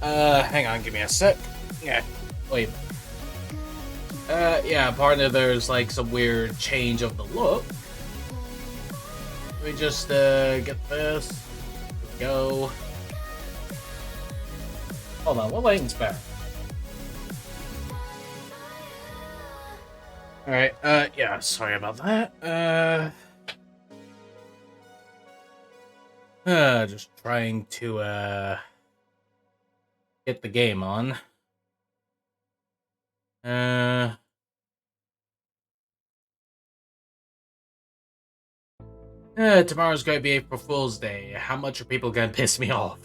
Hang on, give me a sec. Yeah, wait. Yeah, partner, there's like some weird change of the look. Let me just, get this. Here we go. Hold on, what lighting's better? Alright, yeah, sorry about that. Just trying to, get the game on. Uh, Tomorrow's gonna be April Fool's Day. How much are people gonna piss me off?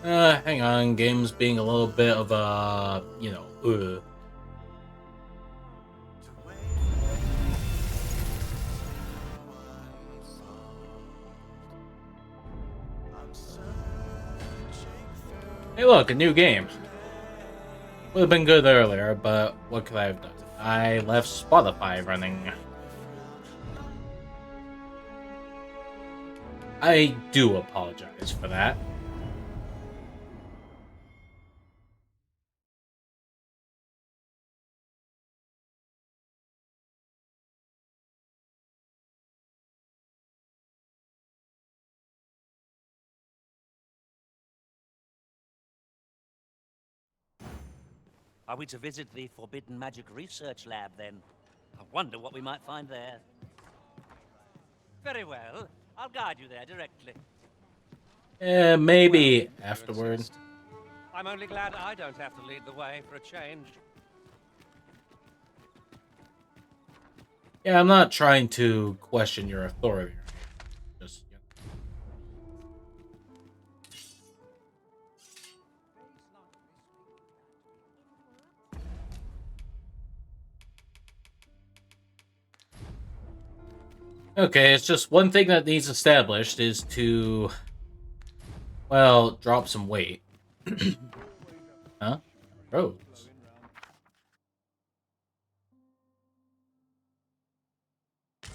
Hang on, game's being a little bit of a, Hey look, a new game. Would have been good earlier, but what could I have done? I left Spotify running. I do apologize for that. Are we to visit the Forbidden Magic Research Lab, then? I wonder what we might find there. Very well. I'll guide you there directly. Maybe Well, afterward. I'm only glad I don't have to lead the way for a change. Yeah, I'm not trying to question your authority. Just, Okay, it's just one thing that needs established is to, well, drop some weight. Huh? Roads.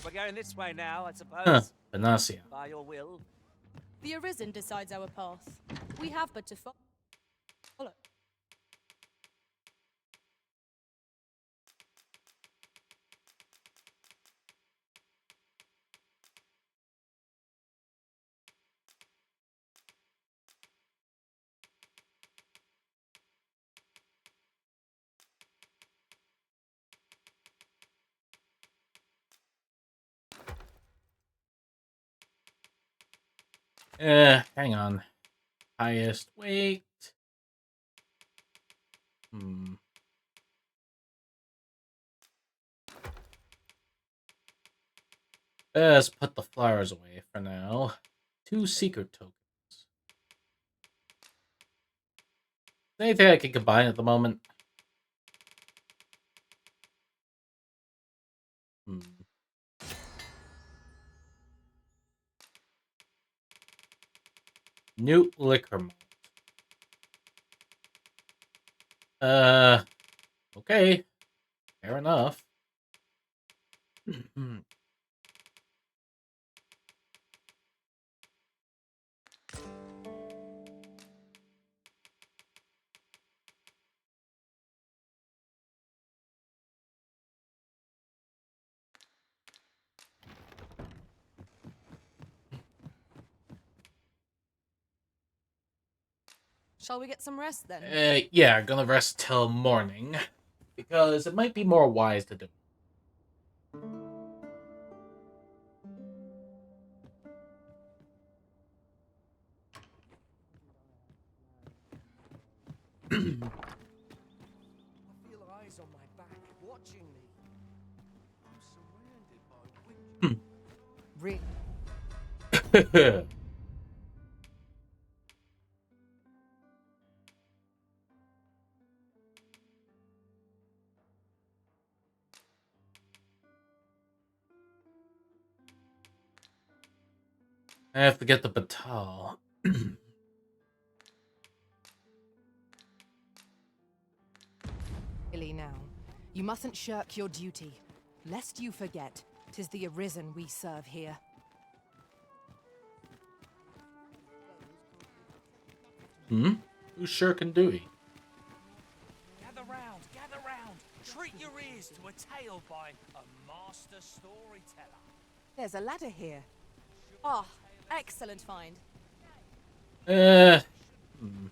We're going this way now, I suppose. Huh. Panacea. By your will. The Arisen decides our path. We have but to follow. Hang on. Highest weight. Let's put the flowers away for now. 2 secret tokens. Anything I can combine at the moment? Newt liquor malt. Okay. Fair enough. Shall we get some rest then? Yeah, gonna rest till morning. Because it might be more wise to do. I feel eyes on my back, watching me. I'm surrounded by witches. I have to get the batal. Really now. You mustn't shirk your duty, lest you forget 'tis the Arisen we serve here. Hmm? Who's sure can do it? Gather round, gather round. Treat your ears to a tale by a master storyteller. There's a ladder here. Ah, excellent find. Uh, hmm.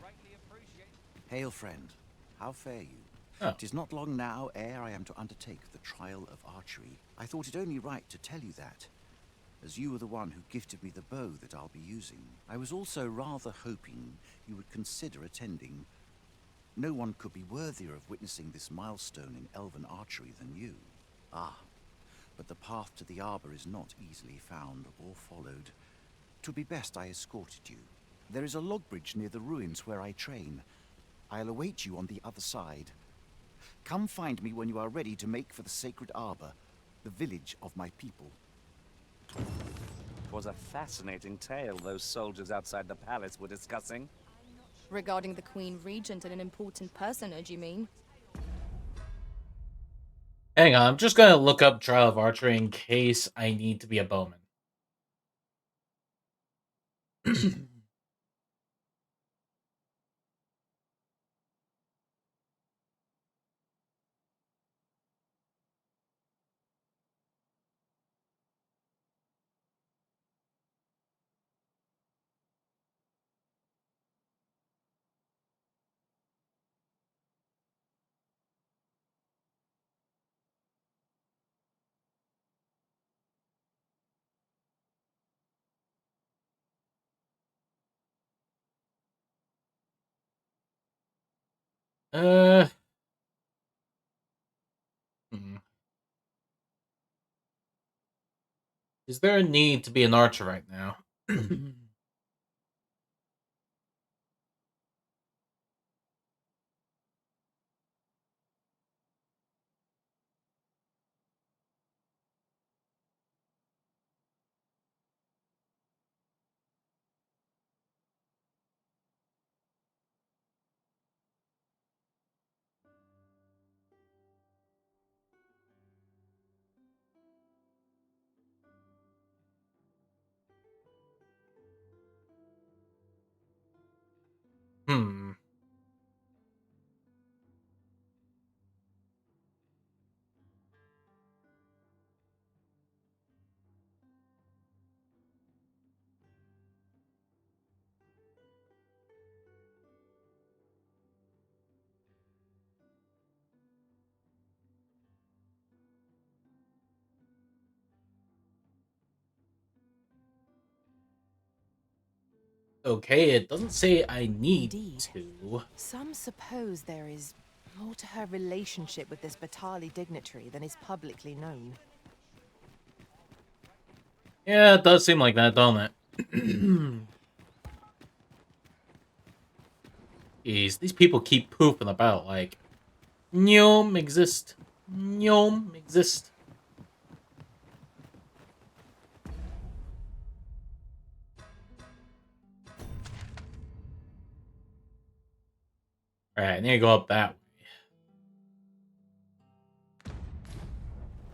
Greatly appreciate. Hail, friend. How fare you? Oh. 'Tis not long now ere I am to undertake the trial of archery. I thought it only right to tell you that, as you were the one who gifted me the bow that I'll be using. I was also rather hoping you would consider attending. No one could be worthier of witnessing this milestone in elven archery than you. Ah, but the path to the arbor is not easily found or followed. 'Twould be best I escorted you. There is a log bridge near the ruins where I train. I'll await you on the other side. Come find me when you are ready to make for the sacred arbor, the village of my people. It was a fascinating tale those soldiers outside the palace were discussing. Regarding the Queen Regent and an important personage, you mean? Hang on, I'm just gonna look up Trial of Archery in case I need to be a bowman. Uh, hmm. Is there a need to be an archer right now? Hmm. Okay, it doesn't say I need Indeed. to. Some suppose there is more to her relationship with this Batali dignitary than is publicly known. Yeah, it does seem like that, don't it? Jeez, these people keep pooping about like, Gnome exist. Gnome exist. Alright, I need to go up that way.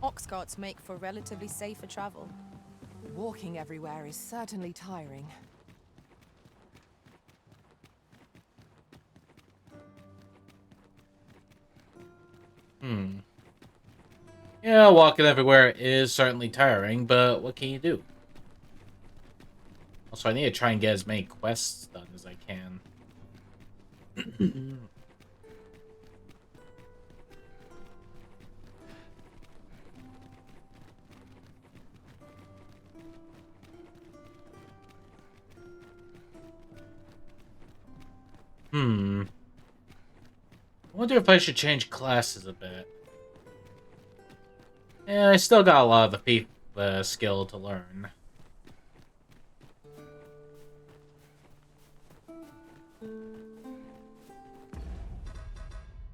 Ox carts make for relatively safer travel. Walking everywhere is certainly tiring. Hmm. Yeah, walking everywhere is certainly tiring, but what can you do? Also, I need to try and get as many quests done as I can. Hmm. I wonder if I should change classes a bit. Yeah, I still got a lot of the skill to learn.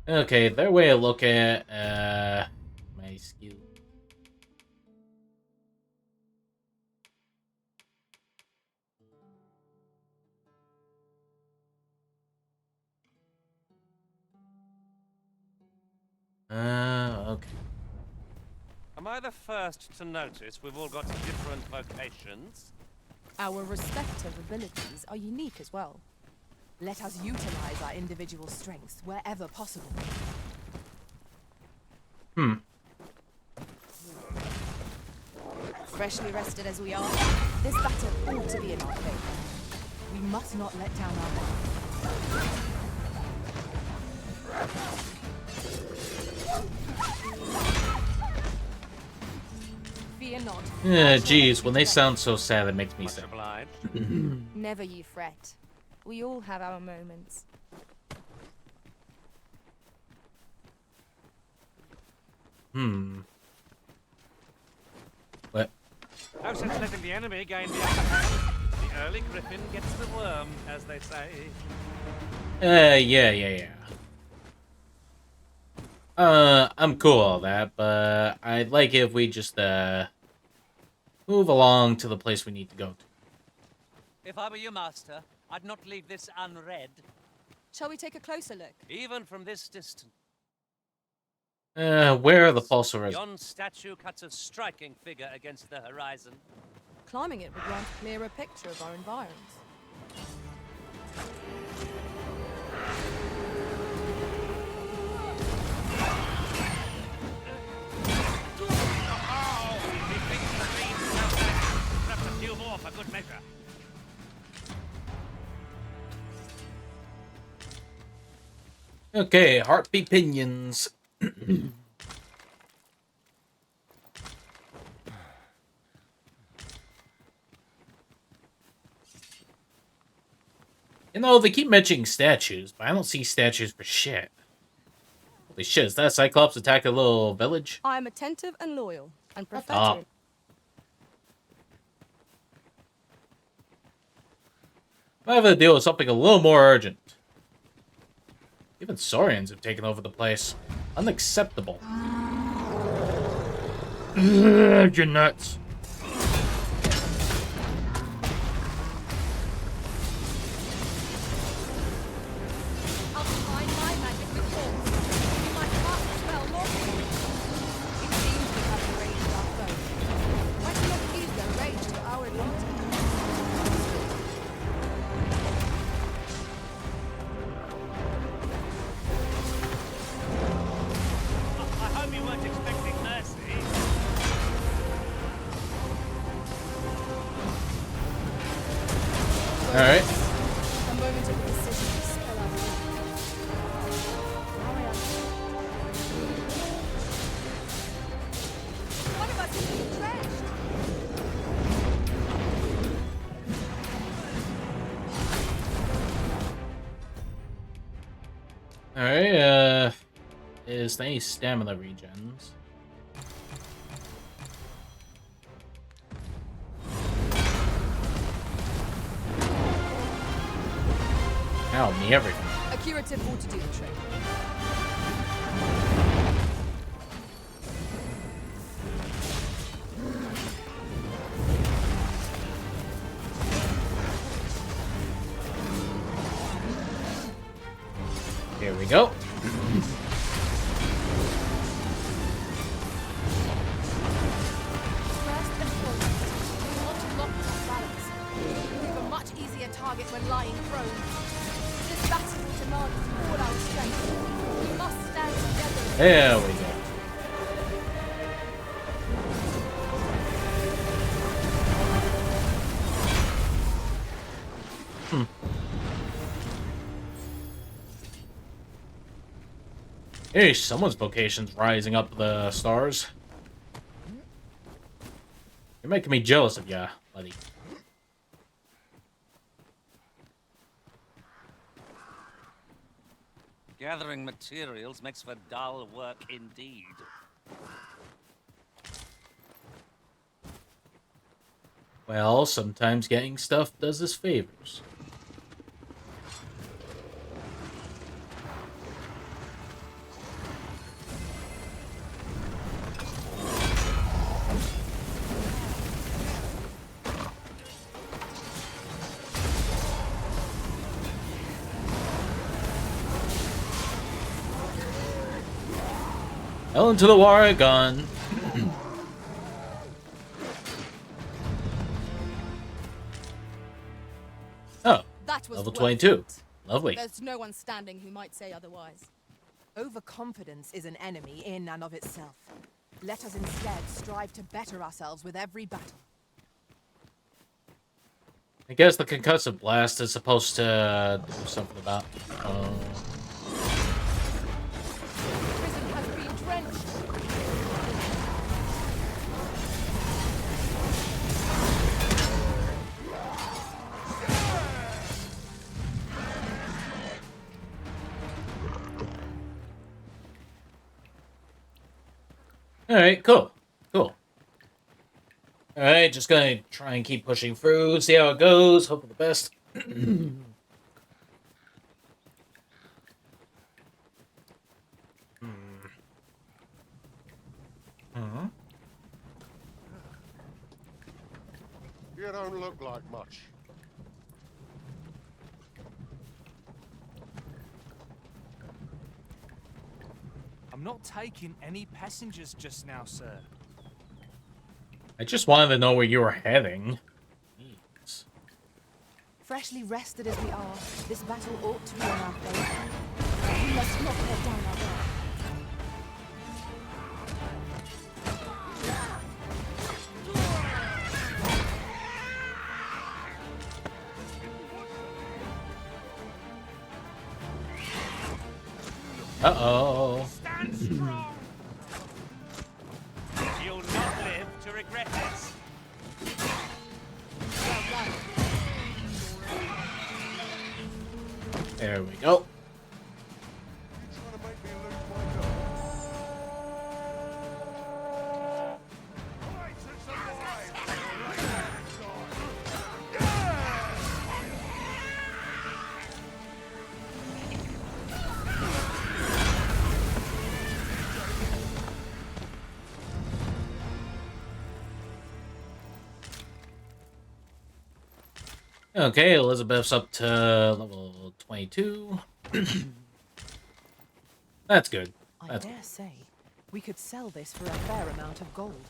Okay, their way of looking at my skill. Okay. Am I the first to notice we've all got different vocations? Our respective abilities are unique as well. Let us utilize our individual strengths wherever possible. Freshly rested as we are, this battle ought to be in our favor. We must not let down our guard. Fear not. Geez, when they sound so sad, it makes me Much sad. obliged. Never you fret. We all have our moments. What? No sense letting the enemy gain the upper hand. The early griffin gets the worm, as they say. Yeah. I'm cool all that, but I'd like it if we just, move along to the place we need to go to. If I were your master, I'd not leave this unread, Shall we take a closer look? even from this distance. Where are the false arrests? Yon statue cuts a striking figure against the horizon. Climbing it would grant a clearer picture of our environs. Perhaps a few more for good measure. Okay, heartbeat pinions. You know, they keep mentioning statues, but I don't see statues for shit. Holy shit, is that Cyclops attack a little village? I am attentive and loyal, and prefer up? to... I have to deal with something a little more urgent. Even Saurians have taken over the place. Unacceptable. You're nuts. I'll combine my magic with yours. You might cast a spell lawfully. It seems we have enraged our foe. Why do not use their rage to our advantage? I hope you weren't expecting mercy. Alright. A moment of precision to spell out Now I am. One of us is entrenched. Alright, is there any stamina regens? Ow, me everything. A curative ought to do the trick. Here we go. First and foremost, we want to lock our balance. We have a much easier target when lying prone. This battle will demand all our strength. We must stand together. There we go. Hey, someone's vocation's rising up the stars. You're making me jealous of ya, buddy. Gathering materials makes for dull work indeed. Well, sometimes getting stuff does us favors. Hell into the war gun. Oh, That was level worth 22. it. Lovely. There's no one standing who might say otherwise. Overconfidence is an enemy in and of itself. Let us instead strive to better ourselves with every battle. I guess the concussive blast is supposed to do something about. Prison has been drenched. All right, cool, cool. All right, just gonna try and keep pushing through, see how it goes. Hope for the best. You don't look like much. I'm not taking any passengers just now, sir. I just wanted to know where you were heading. Jeez. Freshly rested as we are, this battle ought to be on our favor. We must not let down our guard. Uh-oh. Stand strong! You'll not live to regret this. Well done. There we go. You trying to make me lose my job? Traitors alive! Okay, Elizabeth's up to level 22. That's good. I That's dare say, we could sell this for a fair amount of gold.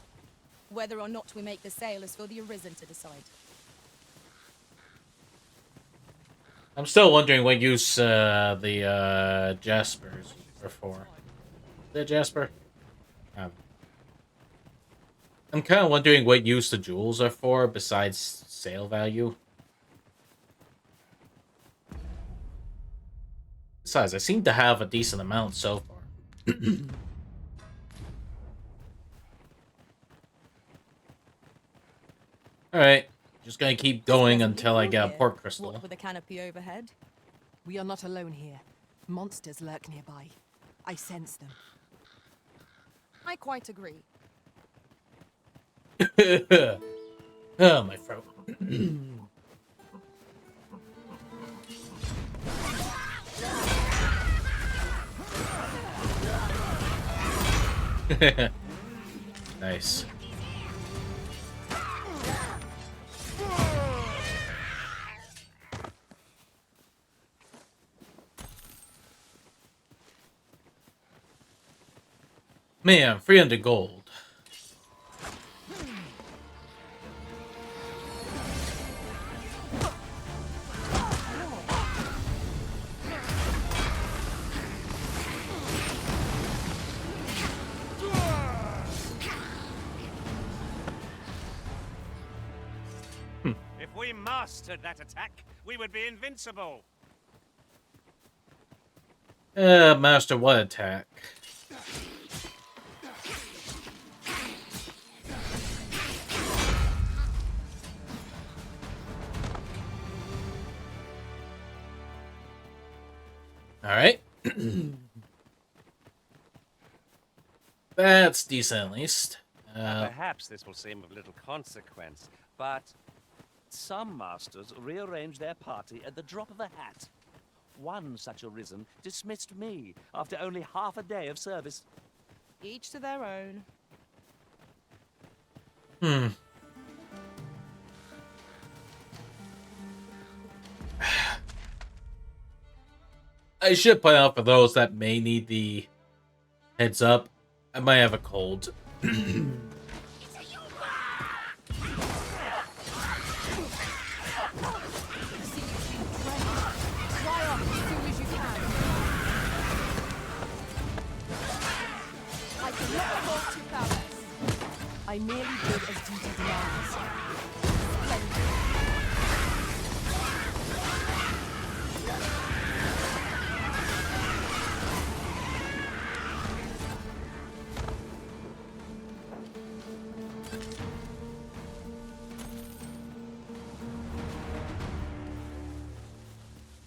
Whether or not we make the sale is for the Arisen to decide. I'm still wondering what use the Jaspers are for. Is it Jasper? I'm kind of wondering what use the jewels are for besides sale value. Besides, I seem to have a decent amount so far. Alright, just gonna keep going until I get a port crystal. What with a canopy overhead? We are not alone here. Monsters lurk nearby. I sense them. I quite agree. Oh, my throat. Nice. Man, 300 gold. If we mastered that attack, we would be invincible. Master what attack? Alright. That's decent at least. Perhaps this will seem of little consequence, but some masters rearrange their party at the drop of a hat. One such Arisen dismissed me after only half a day of service. Each to their own. I should point out for those that may need the heads up, I might have a cold. See you being drenched. Dry off as soon as you can. I cannot afford to prowess. I merely did as duty demands. Splendid.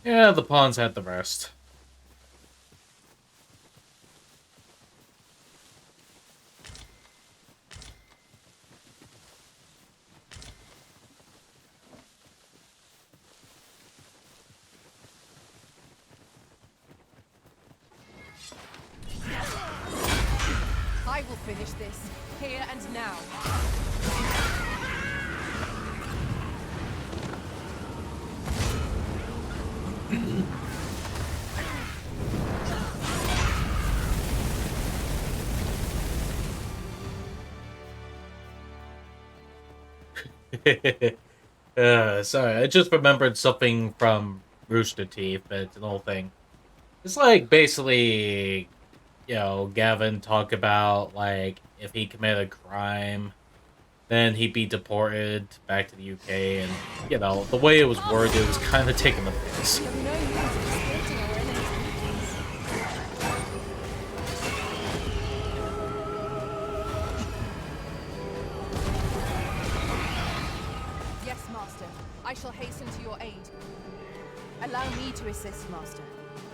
Yeah, the pawns had the rest. I will finish this, here and now. Sorry, I just remembered something from Rooster Teeth, but it's an old thing. It's like basically, Gavin talk about like if he committed a crime, then he'd be deported back to the UK, and the way it was worded, it was kind of taking the piss. We have no means of escaping our enemy's meetings. Yes, Master. I shall hasten to your aid. Allow me to assist, Master.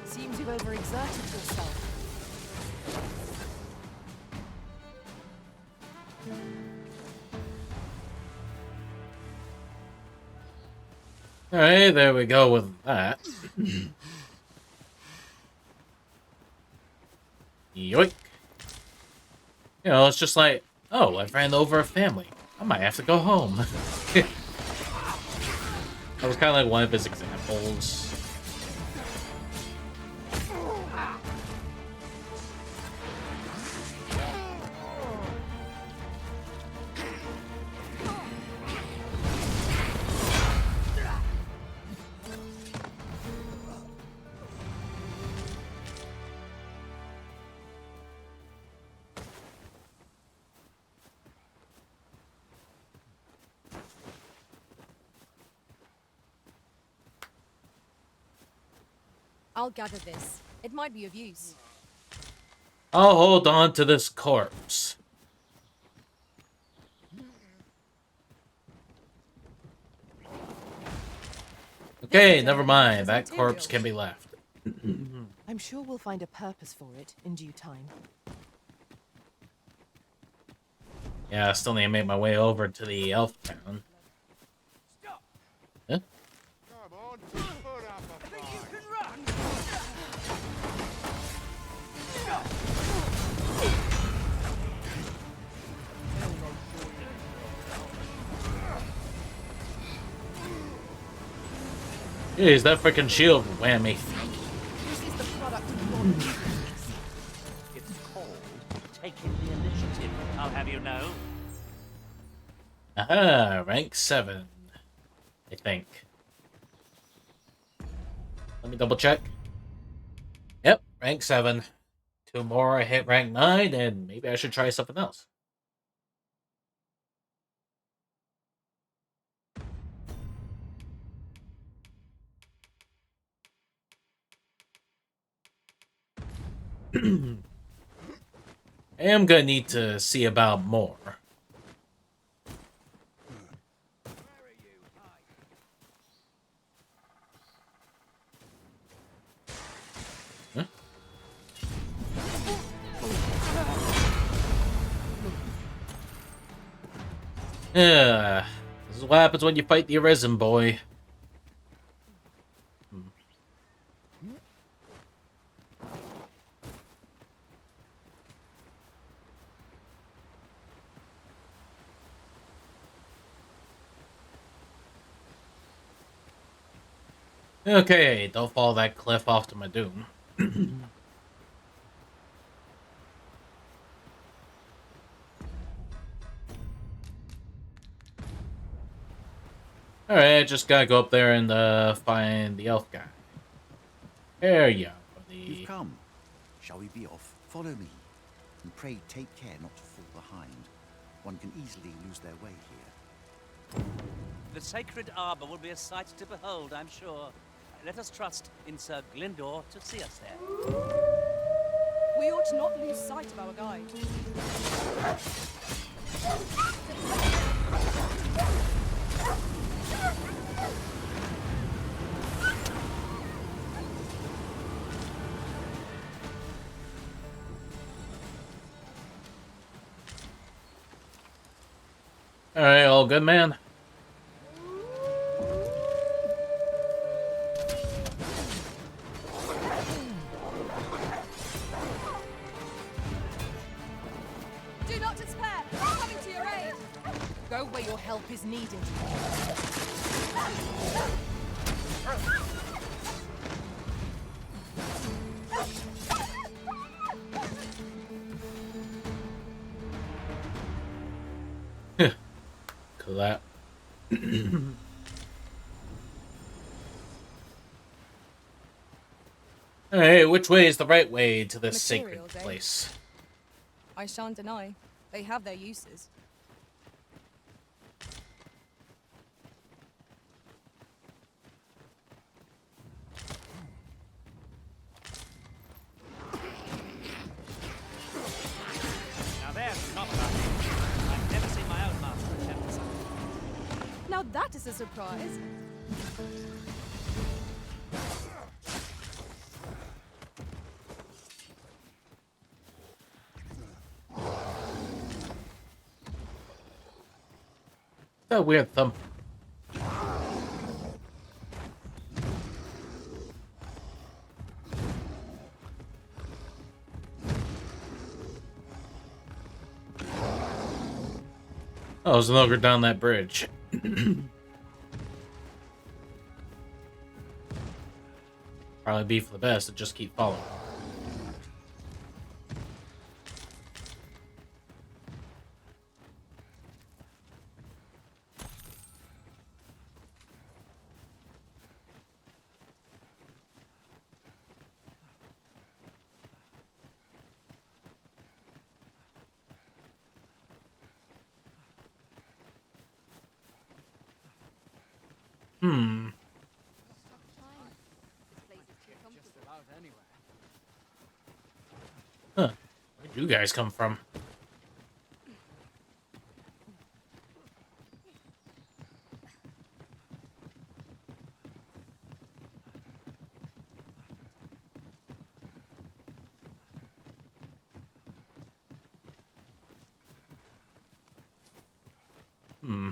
Seems you've overexerted yourself. Alright, there we go with that. Yoink. It's just like, oh, I ran over a family. I might have to go home. That was kind of like one of his examples. I'll gather this. It might be of use. I'll hold on to this corpse. Okay, never mind. That corpse can be left. I'm sure we'll find a purpose for it in due time. Yeah, I still need to make my way over to the elf town. Huh? Come on, put up a fight. Jeez, that freaking shield whammy. This is the product of your mistakes. It's called taking the initiative, I'll have you know. Aha, rank 7. I think. Let me double check. Yep, rank 7. 2 more, I hit rank 9, and maybe I should try something else. I am gonna need to see about more. Huh? Yeah, this is what happens when you fight the Arisen boy. Okay, don't fall that cliff off to my doom. Alright, just gotta go up there and find the elf guy. There you are, You've buddy. come. Shall we be off? Follow me. And pray take care not to fall behind. One can easily lose their way here. The sacred arbor will be a sight to behold, I'm sure. Let us trust in Sir Glyndor to see us there. We ought not lose sight of our guide. Alright, all good, man. Do not despair! I'm coming to your aid! Go where your help is needed. Collapse. Alright, which way is the right way to this sacred Materials, eh? place? I shan't deny. They have their uses. Now there's not that. I've never seen my own master attempt something. Now that is a surprise. That weird thump. Oh, there's an ogre down that bridge. Probably be for the best to just keep following. Hmm. Huh. Where'd you guys come from? Hmm.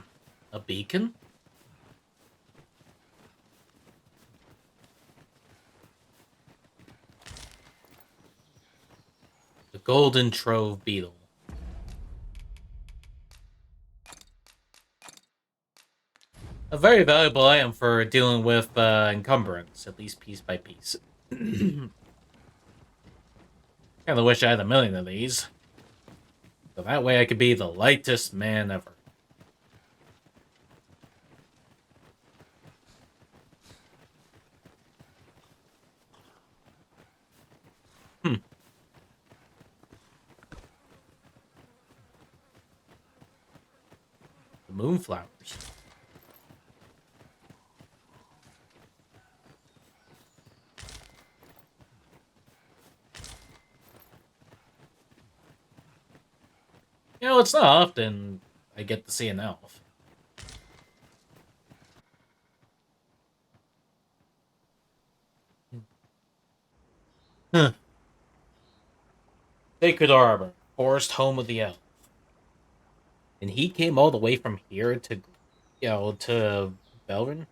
A beacon? The Golden Trove Beetle. A very valuable item for dealing with encumbrance, at least piece by piece. Kinda wish I had 1,000,000 of these. So that way I could be the lightest man ever. Hmm. The moonflowers. You know, it's not often I get to see an elf. Huh. Sacred Arbor, forest home of the elf. And he came all the way from here to, to Belrin?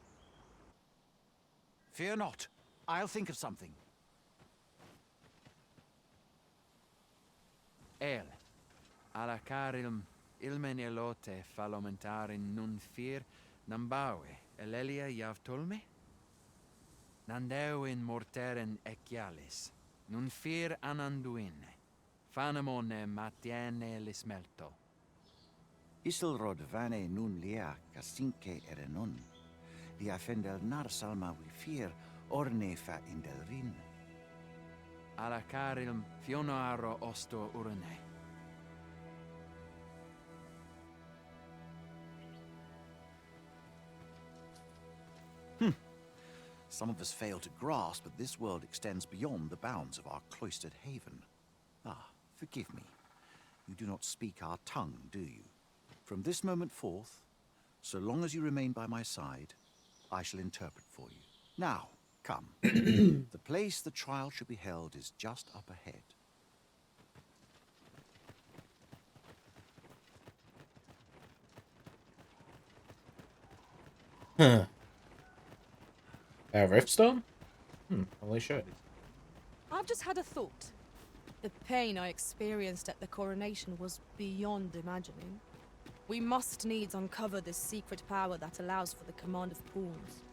Fear not. I'll think of something. El, alacarilm, ilmen elote falomentarin nun fir, nambawe, elelia javtolme? Nandeuin morteren ecialis, nun fir ananduine, fanamone matiene lismelto. Isilrod vane nun lia casinque erenon. Liafendel nar salma wifir orne fa indelvin. Alacarilm fionoaro osto urne. Some of us fail to grasp that this world extends beyond the bounds of our cloistered haven. Ah, forgive me. You do not speak our tongue, do you? From this moment forth, so long as you remain by my side, I shall interpret for you. Now, come. The place the trial should be held is just up ahead. Huh. Riftstone? Holy shit. I've just had a thought. The pain I experienced at the coronation was beyond imagining. We must needs uncover this secret power that allows for the command of pawns.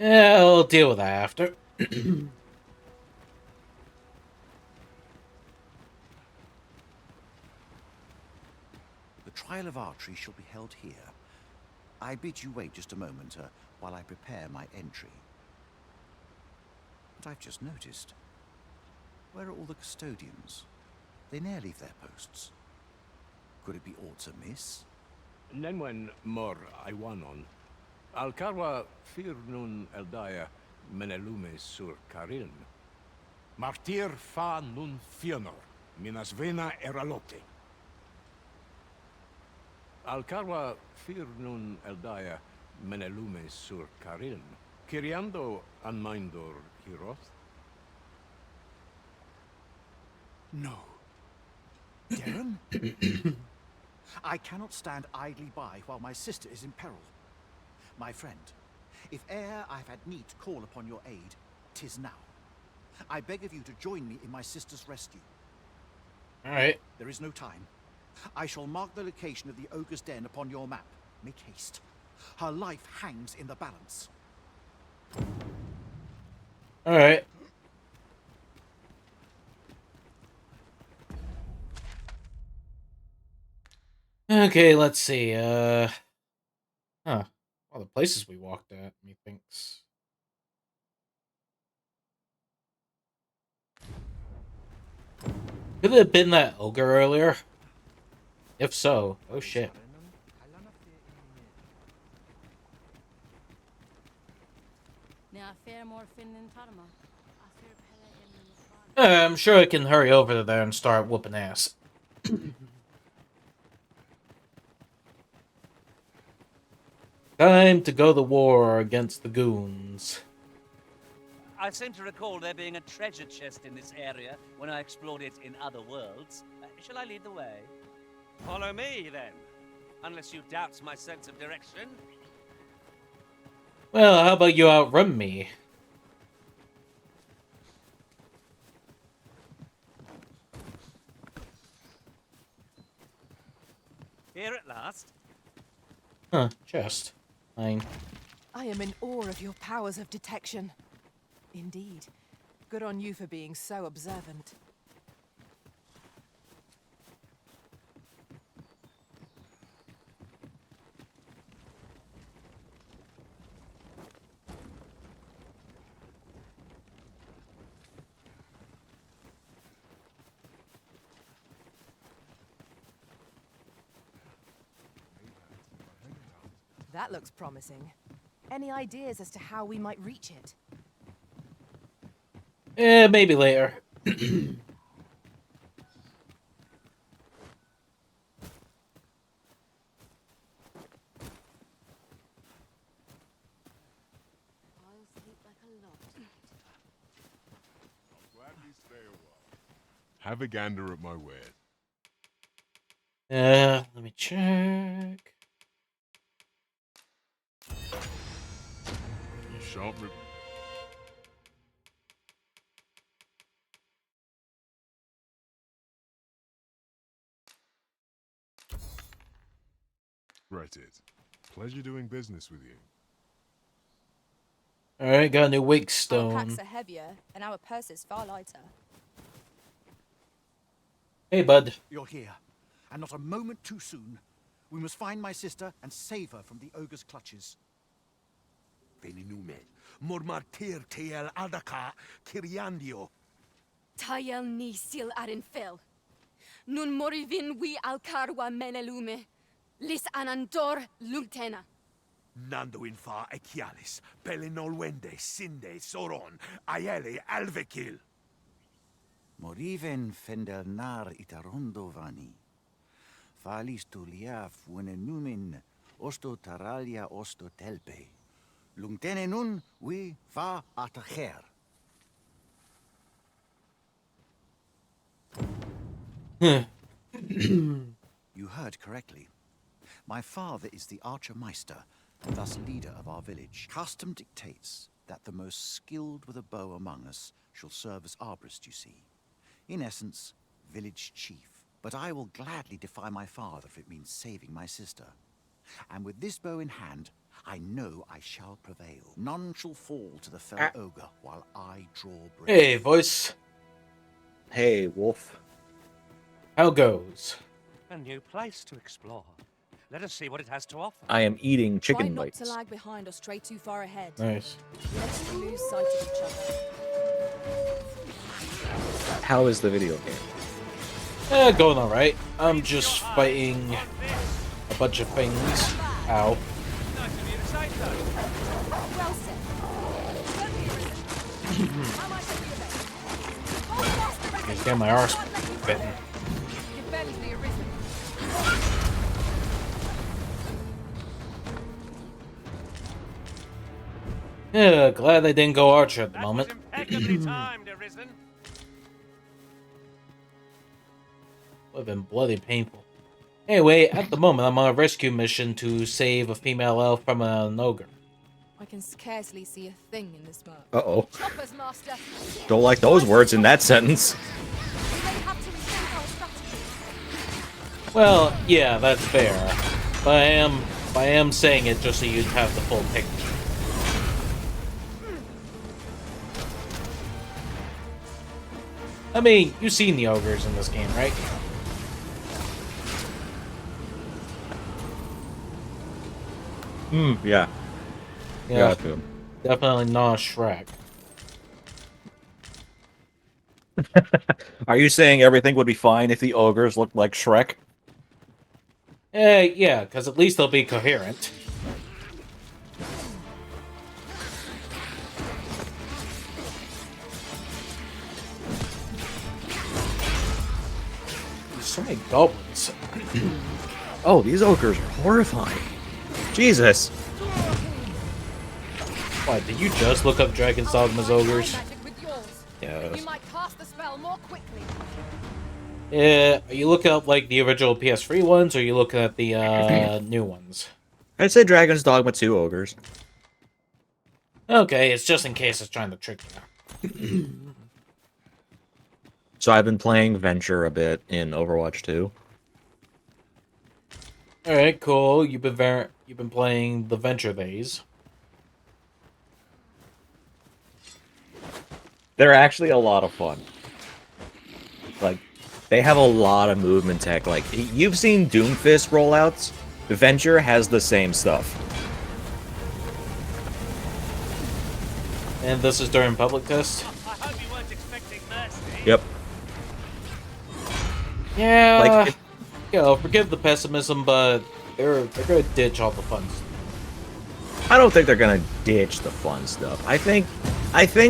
Yeah, I'll deal with that after. The trial of archery shall be held here. I bid you wait just a moment while I prepare my entry. But I've just noticed. Where are all the custodians? They ne'er leave their posts. Could it be aught amiss? Nenwen mor Iwanon. Alcarwa fir nun eldaya menelume sur Carilm. Martir fa nun fionor, minas vena eralote. Alcarwa fir nun eldaya menelume sur Carilm. Kiriando anmindor hiroth? No. Darren? I cannot stand idly by while my sister is in peril. My friend, if e'er I've had need to call upon your aid, 'tis now. I beg of you to join me in my sister's rescue. Alright. There is no time. I shall mark the location of the ogre's den upon your map. Make haste. Her life hangs in the balance. Alright. Okay, let's see. All the places we walked at, methinks. Could it have been that ogre earlier? If so, oh shit. I'm sure I can hurry over there and start whooping ass. Time to go to war against the goons. I seem to recall there being a treasure chest in this area when I explored it in other worlds. Shall I lead the way? Follow me, then. Unless you doubt my sense of direction. Well, how about you outrun me? Here at last. Huh, chest. Fine. I am in awe of your powers of detection. Indeed. Good on you for being so observant. That looks promising. Any ideas as to how we might reach it? Maybe later. Have a gander at my wares. Let me check. You shan't regret it. Pleasure doing business with you. Alright, got a new wake Our stone. packs are heavier, and our purses far lighter. Hey, bud. You're here, and not a moment too soon. We must find my sister and save her from the ogre's clutches. Veninume. Mormartir tel adaka kiriandio. Tayel ni sil arin fel. Nun morivin we alcarwa menelume. Lis anandor lungtena. Nando infa ekialis. Pelinolwende sinde soron. Ayele alvekil. Moriven fendelnar itarondo vani. Falis tuliaf venenumin osto taralia osto telpe. Lungtene nun we fa atacher. You heard correctly. My father is the Archermeister, and thus leader of our village. Custom dictates that the most skilled with a bow among us shall serve as arborist, you see. In essence, village chief. But I will gladly defy my father if it means saving my sister. And with this bow in hand, I know I shall prevail. None shall fall to the fell ogre while I draw breath. Hey, voice. Hey, Wolf. How goes? A new place to explore. Let us see what it has to offer. I am eating Try chicken not bites. to lag behind or stray too far ahead. Nice. Lest we lose sight of each other. How is the video game? Going alright. I'm just fighting a bunch of things. Ow. Nice of you to say so. Well said. How much have you made? Hold fast the Just get my arse bitten. Your belly's near risen. Yeah, glad I didn't go archer at the That moment. was impeccably timed, Arisen. Would have been bloody painful. Anyway, at the moment, I'm on a rescue mission to save a female elf from an ogre. I can scarcely see a thing in this map. Uh-oh. Choppers, master. Don't like those words in that sentence. We may have to rethink our strategy. Well, yeah, that's fair. But I am saying it just so you'd have the full picture. I mean, you've seen the ogres in this game, right? Yeah. Yeah, Got to. definitely not Shrek. Are you saying everything would be fine if the ogres looked like Shrek? Yeah, because at least they'll be coherent. There's so many goblins. Oh, these ogres are horrifying. Jesus. Why, did you just look up Dragon's Dogma's ogres? Yes. You might cast the spell more quickly. Are you looking up, like, the original PS3 ones, or are you looking at the, new ones? I'd say Dragon's Dogma 2 ogres. Okay, it's just in case it's trying to trick you. So I've been playing Venture a bit in Overwatch 2. Alright, cool. You've been playing the Venture Days. They're actually a lot of fun. Like, they have a lot of movement tech. Like, you've seen Doomfist rollouts? Venture has the same stuff. And this is during public test? I hope you weren't expecting mercy. Yep. Yeah, Like, you know, forgive the pessimism, but they're gonna ditch all the fun stuff. I don't think they're gonna ditch the fun stuff. I think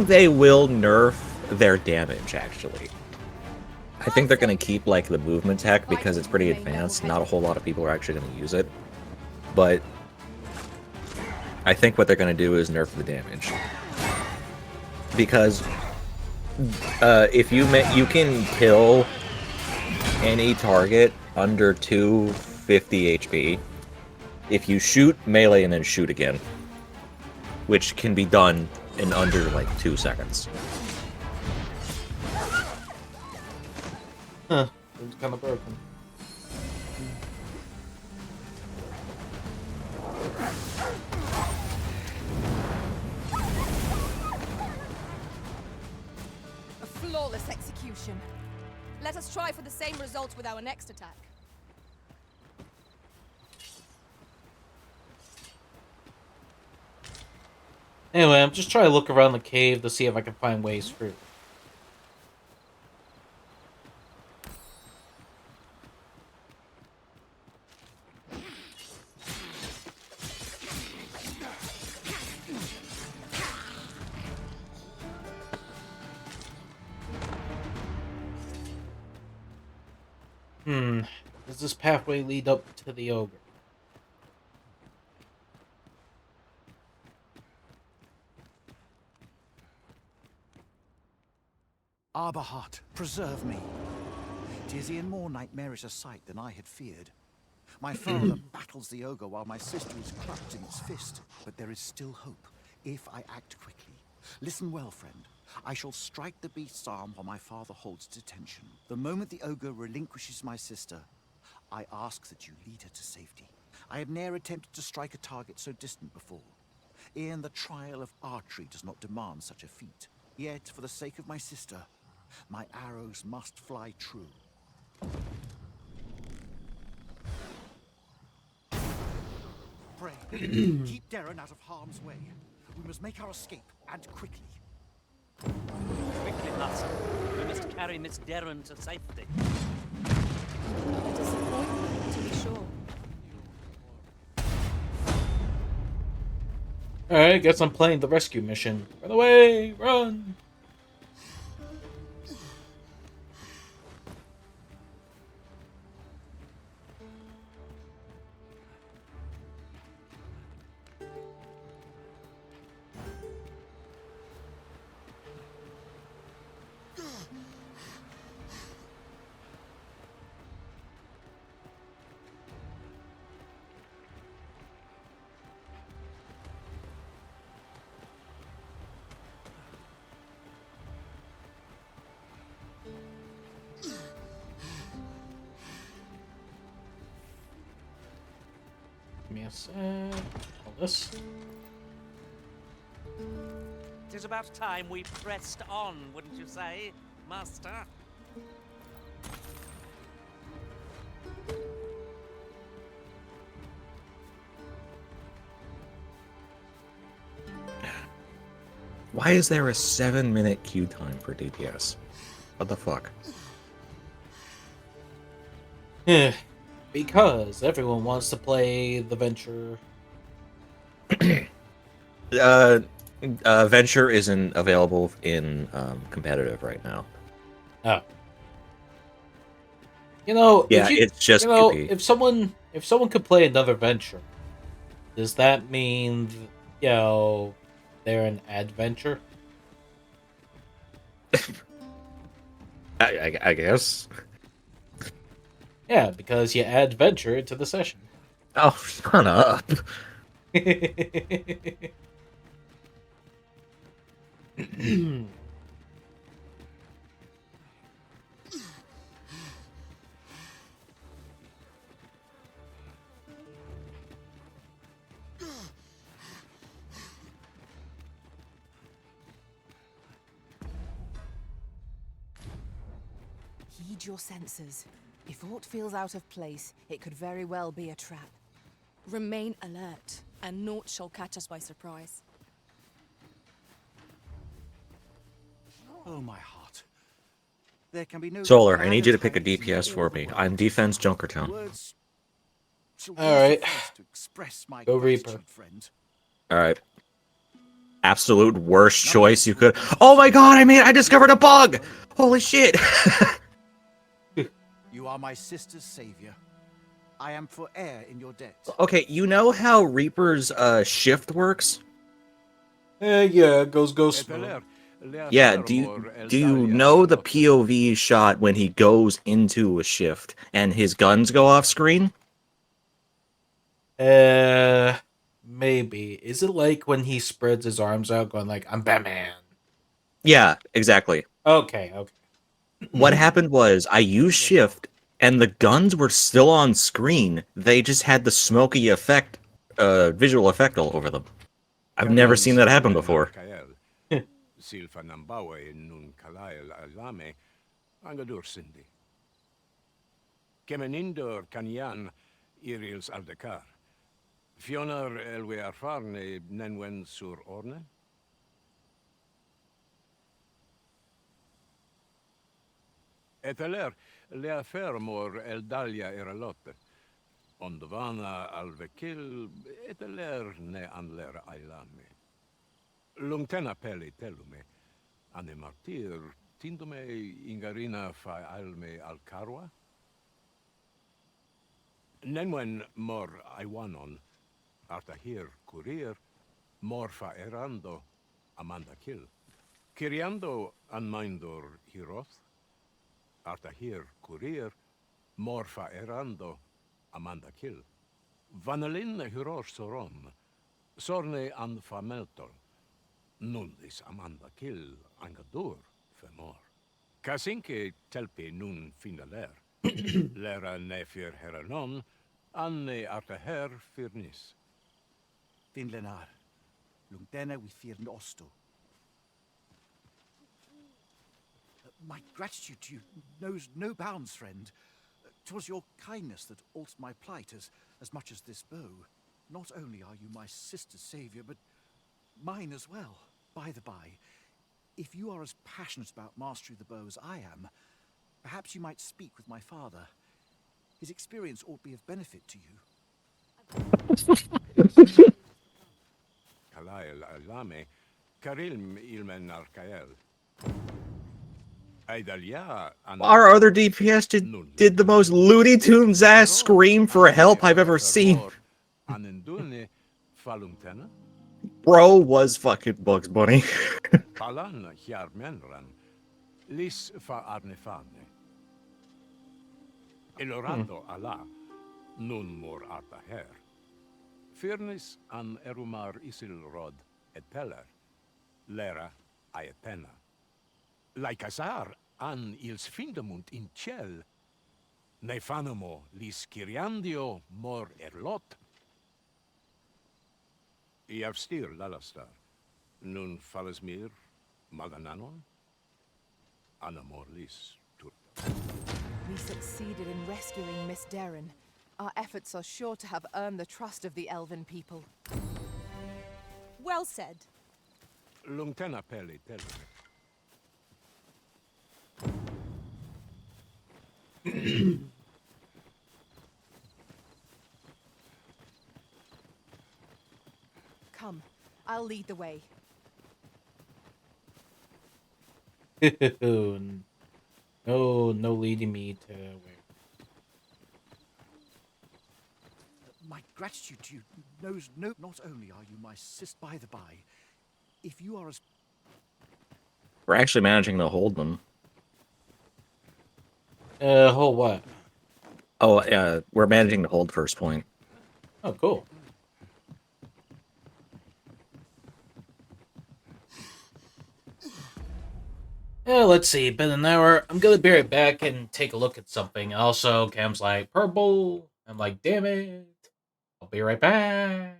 they will nerf their damage, actually. I think they're gonna keep, like, the movement tech because it's pretty advanced. Not a whole lot of people are actually gonna use it. But I think what they're gonna do is nerf the damage. Because if you can kill any target under 250 HP if you shoot melee and then shoot again, which can be done in under like 2 seconds. Huh. It's kind of broken. A flawless execution. Let us try for the same result with our next attack. Anyway, I'm just trying to look around the cave to see if I can find ways through. Does this pathway lead up to the ogre? Arbahat, preserve me. 'Tis e'en more nightmarish a sight than I had feared. My father battles the ogre while my sister is clutched in its fist. But there is still hope, if I act quickly. Listen well, friend. I shall strike the beast's arm while my father holds detention. The moment the ogre relinquishes my sister, I ask that you lead her to safety. I have ne'er attempted to strike a target so distant before. E'en the trial of archery does not demand such a feat. Yet, for the sake of my sister, my arrows must fly true. Pray, keep Darren out of harm's way. We must make our escape, and quickly. Quickly, Master. We must carry Miss Darren to safety. A disappointment, to be sure. Alright, guess I'm playing the rescue mission. Run away! Run! Give me a sec. All this. 'Tis about time we pressed on, wouldn't you say, Master? Why is there a 7-minute queue time for DPS? What the fuck? Because everyone wants to play the Venture. Venture isn't available in competitive right now. Oh. You know, Yeah, it's just PvP. if someone could play another Venture, does that mean they're an adventure? I guess. Yeah, because you add Venture to the session. Oh, shut up. Heed your senses. If aught feels out of place, it could very well be a trap. Remain alert, and naught shall catch us by surprise. Oh, my heart. There can be no Solar, I need you to pick a happiness in DPS for all the me. world. I'm defense Junkertown. Words shall Alright. suffice to express my Go gratitude, Reaper. friend. Alright. Absolute worst choice you could. Oh my god, I discovered a bug! Holy shit! You are my sister's savior. I am forever in your debt. Okay, you know how Reaper's shift works? Yeah, goes smooth. Yeah, do you know the POV shot when he goes into a shift and his guns go off screen? Maybe. Is it like when he spreads his arms out going like, I'm Batman? Yeah, exactly. Okay. What happened was I used shift and the guns were still on screen. They just had the smoky effect, visual effect all over them. I've never seen that happen before. Angadur Sindi. Kemenindor Kanyan Irils Aldekar. Fionar Elwe Arfarne Nenwen Sur Orne? Eteler Lea Fermor Eldalia Eralotte. Ondvana Alvekil Eteler Ne Anler Ailame. Lungtena Peli Telume. Ane Martir Tindume Ingarina Fa Alme Alcarwa? Nenwen Mor Iwanon. Artahir Kurir. Morfa Erando. Amanda Kill. Kiriando Anmindor Hiroth. Artahir Kurir. Morfa Erando. Amanda Kill. Vanelin Hiror Soron. Sorne an Fameltol. Nundis Amanda Kill. Angadur Femor. Kasinke Telpi nun finaler. Lera Nefir Heranon. Anne Artaher Firnis. Finlenar. Lungdena we fear osto. My gratitude to you knows no bounds, friend. 'Twas your kindness that altered my plight as much as this bow. Not only are you my sister's savior, but mine as well. By the by, if you are as passionate about mastery of the bow as I am, perhaps you might speak with my father. His experience ought to be of benefit to you. Kalael Alame. Karilm Ilmen Arkael. Aidalia Our other DPS did the most Looney Tunes ass scream for help I've ever seen. Anendune Falumtena. Bro was fucking Bugs Bunny. Palan Hjarmenran. Lis fa Arnefane. Elorado Allah. Nun mor Artaher. Firnis an Erumar Isilrod Eteller. Lera Aetena. Laikasar an ils findamunt in ciel. Nefanamo lis Kiriandio mor erlot. Iavstir Lalastar. Nun Falasmir Magananon. Anamor lis Turta. We succeeded in rescuing Miss Darren. Our efforts are sure to have earned the trust of the elven people. Well said. Lungtena Peli Telume. Come, I'll lead the way. No leading me to where. My gratitude to you knows no... Not only are you my sister, by the by, if you are as... We're actually managing to hold them. Hold what? Oh, yeah, we're managing to hold first point. Oh, cool. Yeah, let's see. Been an hour. I'm gonna be right back and take a look at something. Also, Cam's like, purple. I'm like, damn it. I'll be right back.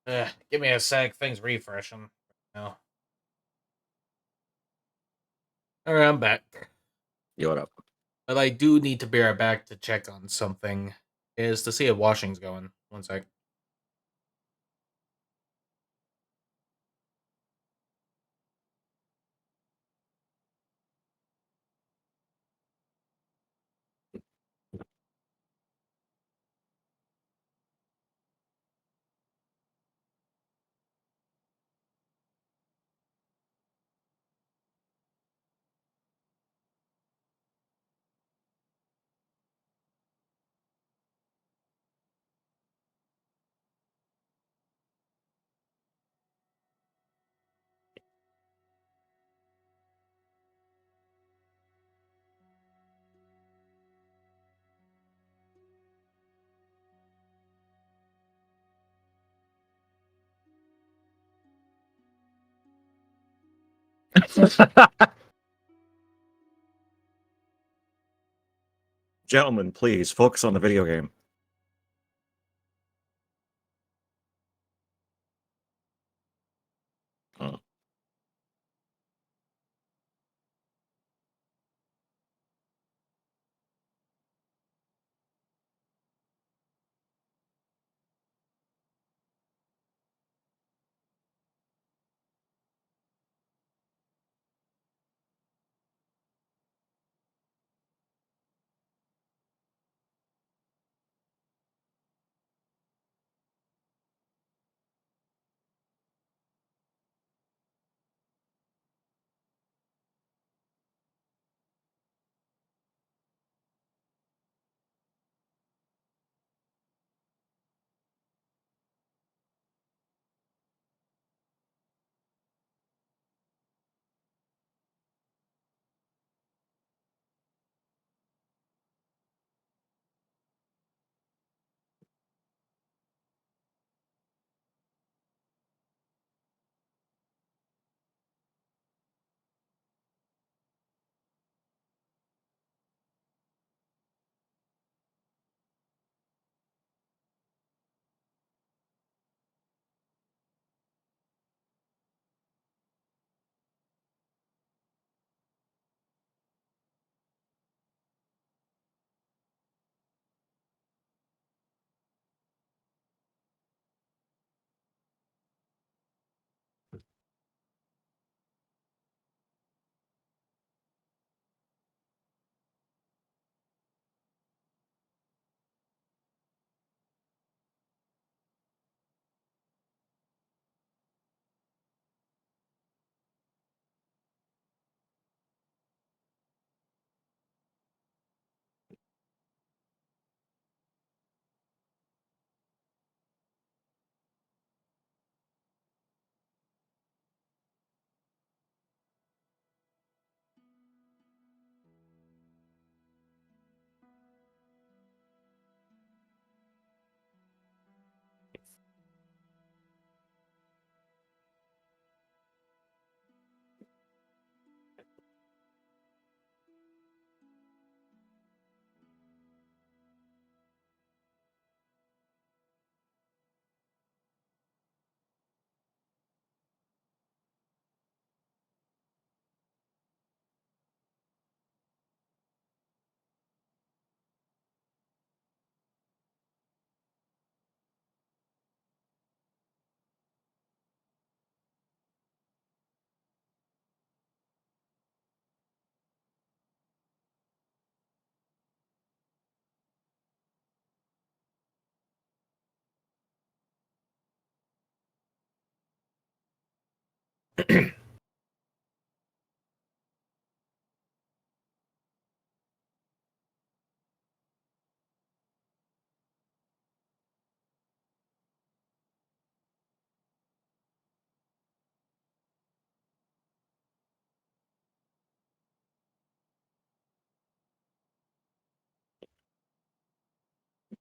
Give me a sec. Things refreshing. No. Alright, I'm back. Yo, what up? But I do need to be right back to check on something. Is to see if washing's going. One sec. Gentlemen, please focus on the video game. Oh.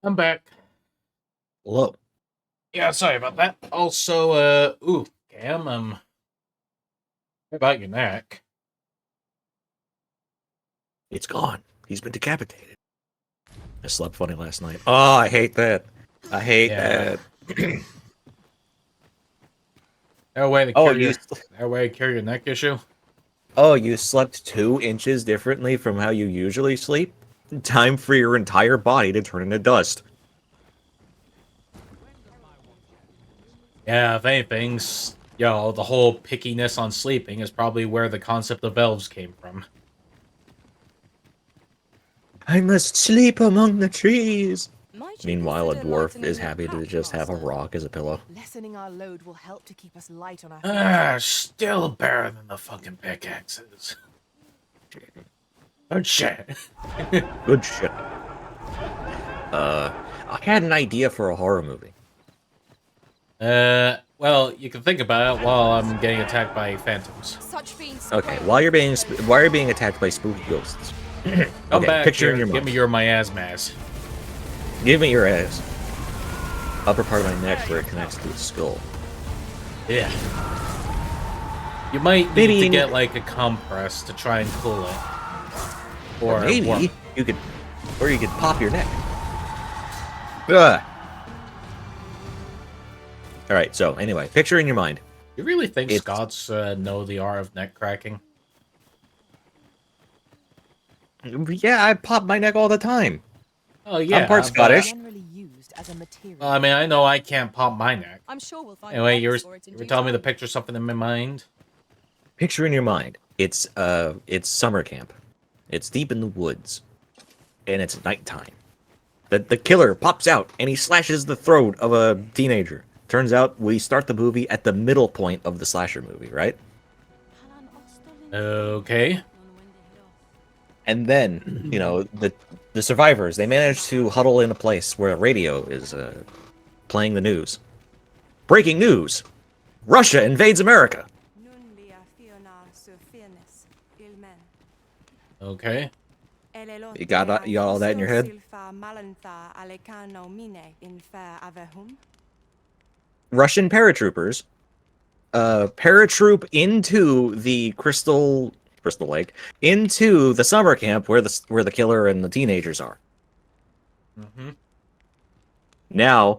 I'm back. Hello. Yeah, sorry about that. Also, ooh, Cam, what about your neck? It's gone. He's been decapitated. I slept funny last night. Oh, I hate that. I hate Yeah. that. That way to Oh, cure your neck issue. Oh, you slept 2 inches differently from how you usually sleep? Time for your entire body to turn into dust. Yeah, if anything, the whole pickiness on sleeping is probably where the concept of elves came from. I must sleep among the trees. Might you Meanwhile, a consider dwarf is lightening your happy to pack, just have a Master? rock as a pillow. Lessening our load will help to keep us light on our feet. Still better than the fucking pickaxes. Oh shit. Good shit. I had an idea for a horror movie. Well, you can think about it while I'm getting attacked by phantoms. Such fiends Okay, spray while you're being attacked by spooky ghosts. Come Okay, back picture here, in your give mind. me your miasmas. Give me your ass. Upper part of my neck where it connects to the skull. Yeah. You might need Maybe to you get need- like a compress to try and cool it. Or maybe warm. you could pop your neck. Ugh. All right. So anyway, picture in your mind. You really think It's- Scots know the art of neck cracking? Yeah, I pop my neck all the time. Oh yeah, I'm part but- Scottish. Generally used as a material. Well, I mean, I know I can't pop my neck. I'm sure we'll find Anyway, a you were box for it in due telling me to time. picture something in my mind. Picture in your mind. It's summer camp. It's deep in the woods, and it's nighttime. The killer pops out and he slashes the throat of a teenager. Turns out we start the movie at the middle point of the slasher movie, right? Okay. And then, the survivors, they manage to huddle in a place where a radio is playing the news. Breaking news! Russia invades America! Okay. You got all that in your head? Russian paratroopers paratroop into the Crystal Lake, into the summer camp where the killer and the teenagers are. Mm-hmm. Now,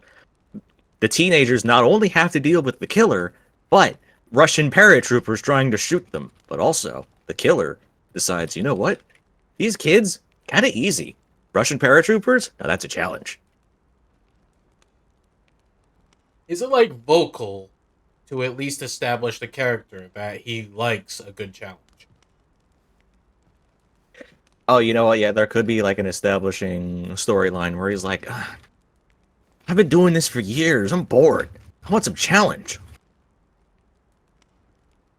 the teenagers not only have to deal with the killer, but Russian paratroopers trying to shoot them. But also, the killer decides, you know what? These kids, kind of easy. Russian paratroopers? Now that's a challenge. Is it like vocal to at least establish the character that he likes a good challenge? Oh, you know what? Yeah, there could be like an establishing storyline where he's like, I've been doing this for years. I'm bored. I want some challenge.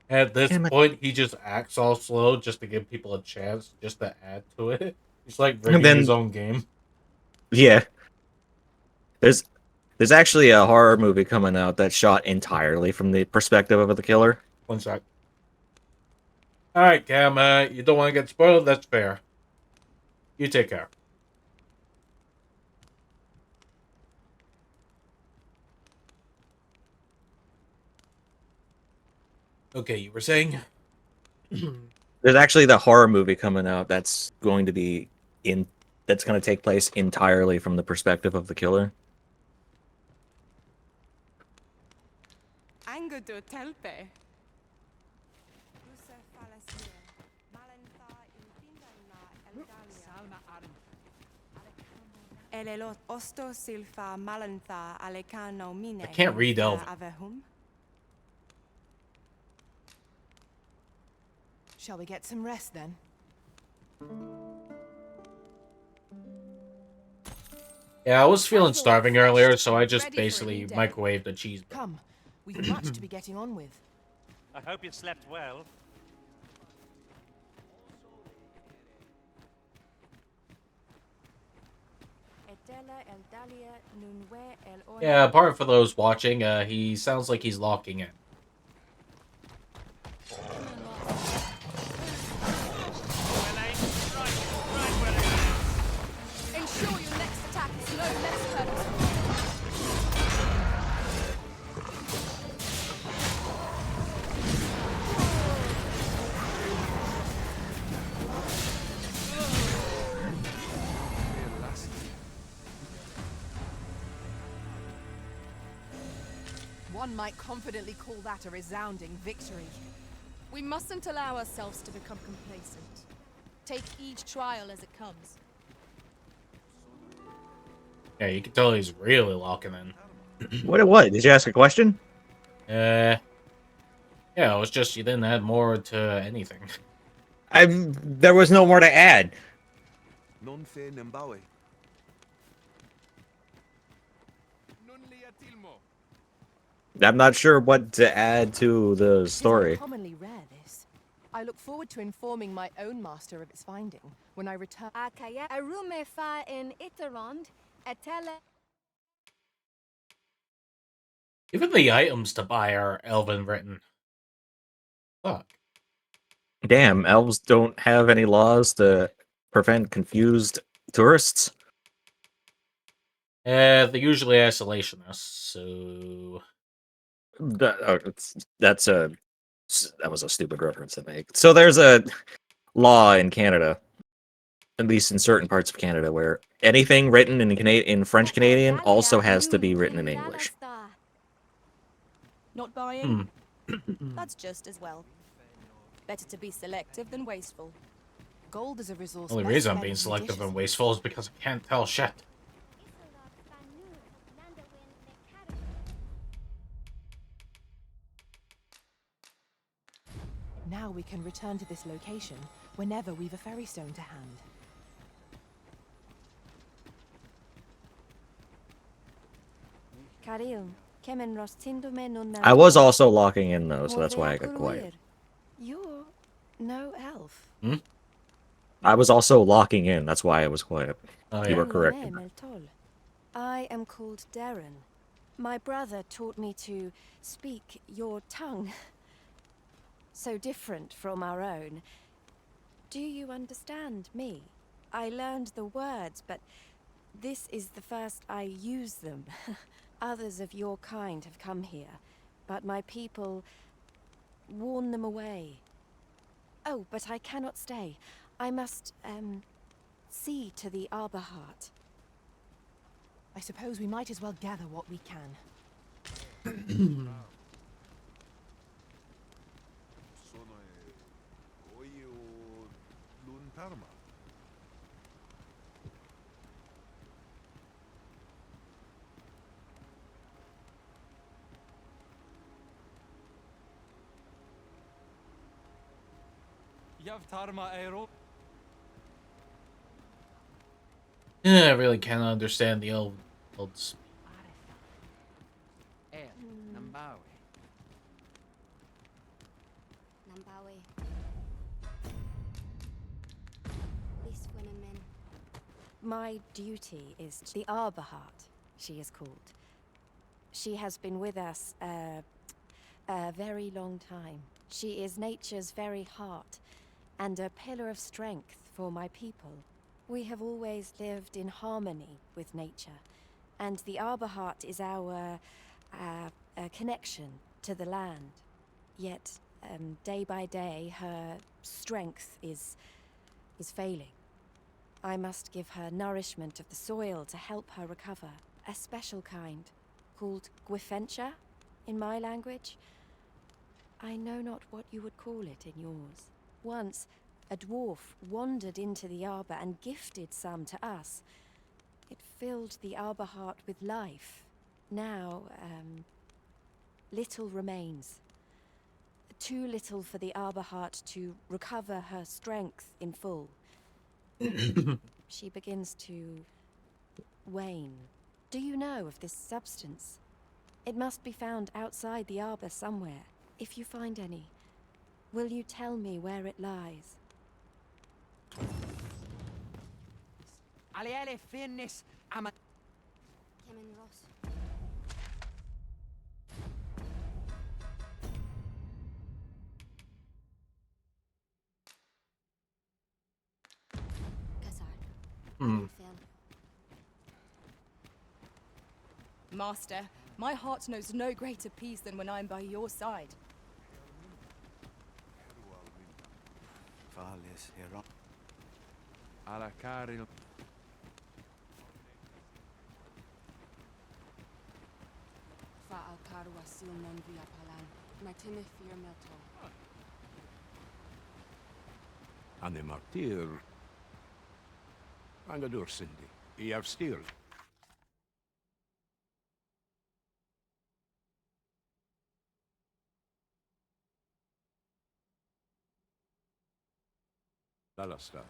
At this point, he just acts all slow just to give people a chance, just to add to it. He's like rigging his own game. Yeah. There's actually a horror movie coming out that's shot entirely from the perspective of the killer. One sec. Alright, Cam, you don't want to get spoiled? That's fair. You take care. Okay, you were saying? There's actually the horror movie coming out that's going to take place entirely from the perspective of the killer. I can't read Elven. Shall we get some rest then? Yeah, I was feeling starving earlier, so I just Ready for a basically new day. microwaved a cheeseburger. Come, we've much to be getting on with. I hope you slept well. Yeah, apart from those watching, he sounds like he's locking in. Ensure your next attack is no less purposeful. One might confidently call that a resounding victory. We mustn't allow ourselves to become complacent. Take each trial as it comes. Yeah, you can tell he's really locking in. What? Did you ask a question? Yeah, it was just you didn't add more to anything. There was no more to add. Non fe Nembawe. I'm not sure what to add to the It is story. uncommonly rare, this. I look forward to informing my own master of its finding when I return. Akaya arume fa in Itarond, etele. Even the items to buy are elven written. Fuck. Damn, elves don't have any laws to prevent confused tourists. They're usually isolationists, so That was a stupid reference to make. So there's a law in Canada, at least in certain parts of Canada, where anything written in French Canadian also has to be written in English. Not buying? That's just as well. Better to be selective than wasteful. Gold is a resource. the only best reason I'm spent being selective judiciously. and wasteful is because I can't tell shit. Now we can return to this location whenever we've a ferry stone to hand. I was also locking in though, so that's why I got quiet. You're no elf. I was also locking in, that's why I was quiet. Oh, You yeah. were correct. I am called Darren. My brother taught me to speak your tongue. So different from our own. Do you understand me? I learned the words, but this is the first I use them. Others of your kind have come here, but my people warn them away. Oh, but I cannot stay. I must, see to the Arbor Heart. I suppose we might as well gather what we can. Sono Oyo Lun Parma. Yavtarma Aero. I really can't understand the elves. Nambawe. My duty is the Arbor Heart, she is called. She has been with us a very long time. She is nature's very heart and a pillar of strength for my people. We have always lived in harmony with nature, and the Arbor Heart is our connection to the land. Yet, day by day, her strength is failing. I must give her nourishment of the soil to help her recover. A special kind, called Gwifentia in my language. I know not what you would call it in yours. Once, a dwarf wandered into the arbor and gifted some to us. It filled the Arbor Heart with life. Now, little remains. Too little for the Arbor Heart to recover her strength in full. She begins to wane. Do you know of this substance? It must be found outside the arbor somewhere. If you find any, will you tell me where it lies? Aliele finnis, ama. Hmm. Master, my heart knows no greater peace than when I'm by your side. Fales hero. Ala Karil. Fa al carwa sil non via palan, martine firmelto. Ane martir. Angadur Cindy. Iav Steel. Lalasta.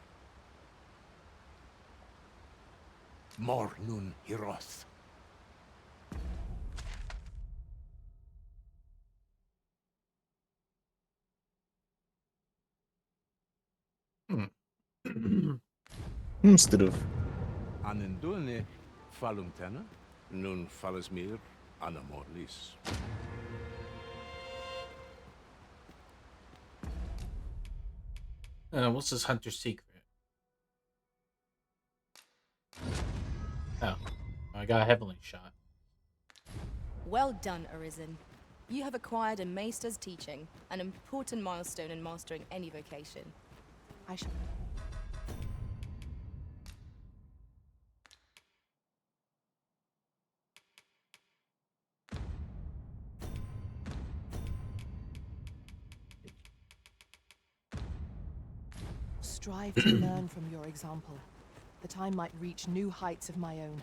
Mor nun Hiroth. Instead of Anendune Falumtena. Nun Falasmir. Anamorlis. What's this hunter's secret? Oh, I got a heavenly shot. Well done, Arisen. You have acquired a maester's teaching, an important milestone in mastering any vocation. I shall. Strive to learn from your example, that I might reach new heights of my own.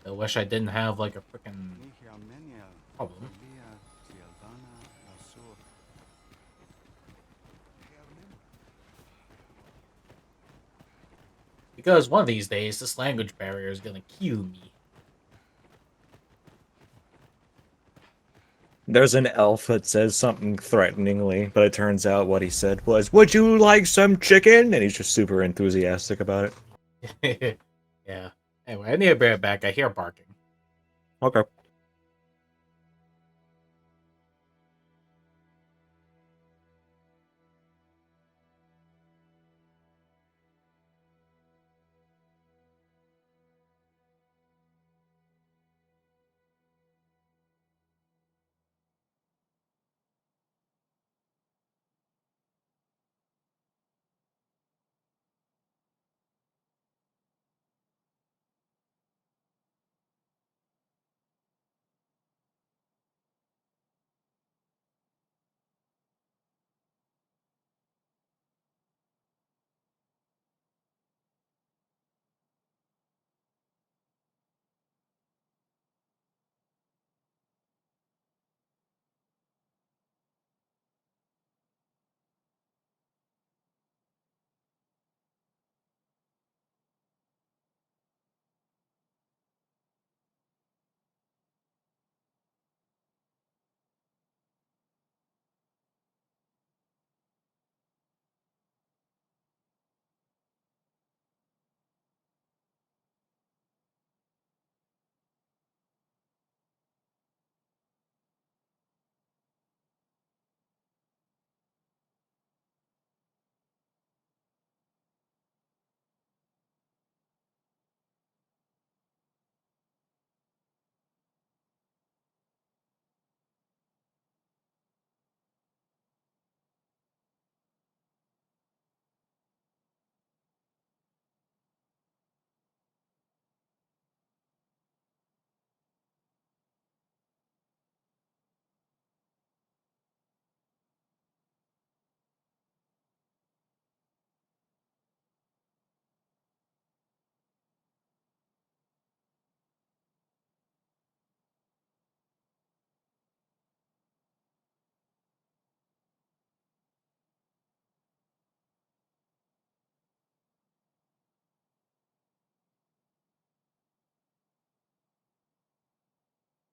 I wish I didn't have like a freaking problem. Because one of these days, this language barrier is gonna kill me. there's an elf that says something threateningly, but it turns out what he said was, "Would you like some chicken?" And he's just super enthusiastic about it. Yeah. Anyway, I need a bear back. I hear barking. Okay.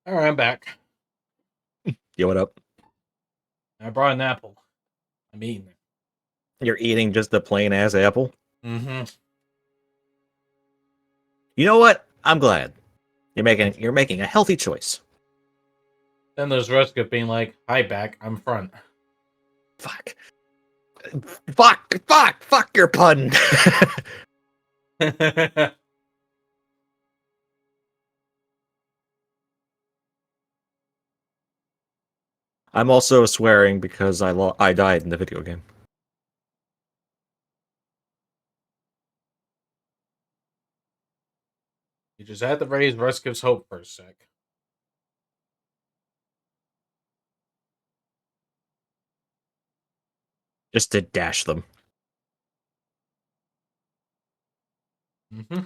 Alright, I'm back. Yo, what up? I brought an apple. I'm eating it. You're eating just a plain ass apple? Mm-hmm. You know what? I'm glad. You're making a healthy choice. Then there's Ruska being like, hi back, I'm front. Fuck. Fuck your pun. I'm also swearing because I died in the video game. You just had to raise Ruska's hope for a sec. Just to dash them. Mm-hmm.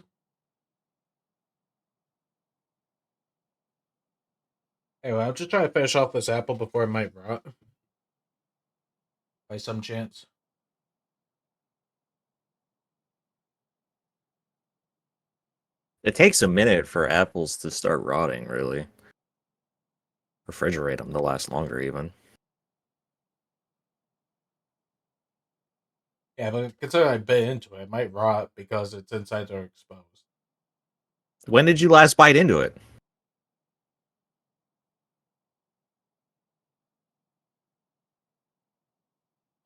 Anyway, I'm just trying to finish off this apple before it might rot. By some chance. It takes a minute for apples to start rotting, really. Refrigerate them to last longer, even. Yeah, but considering I bit into it, it might rot because its insides are exposed. When did you last bite into it?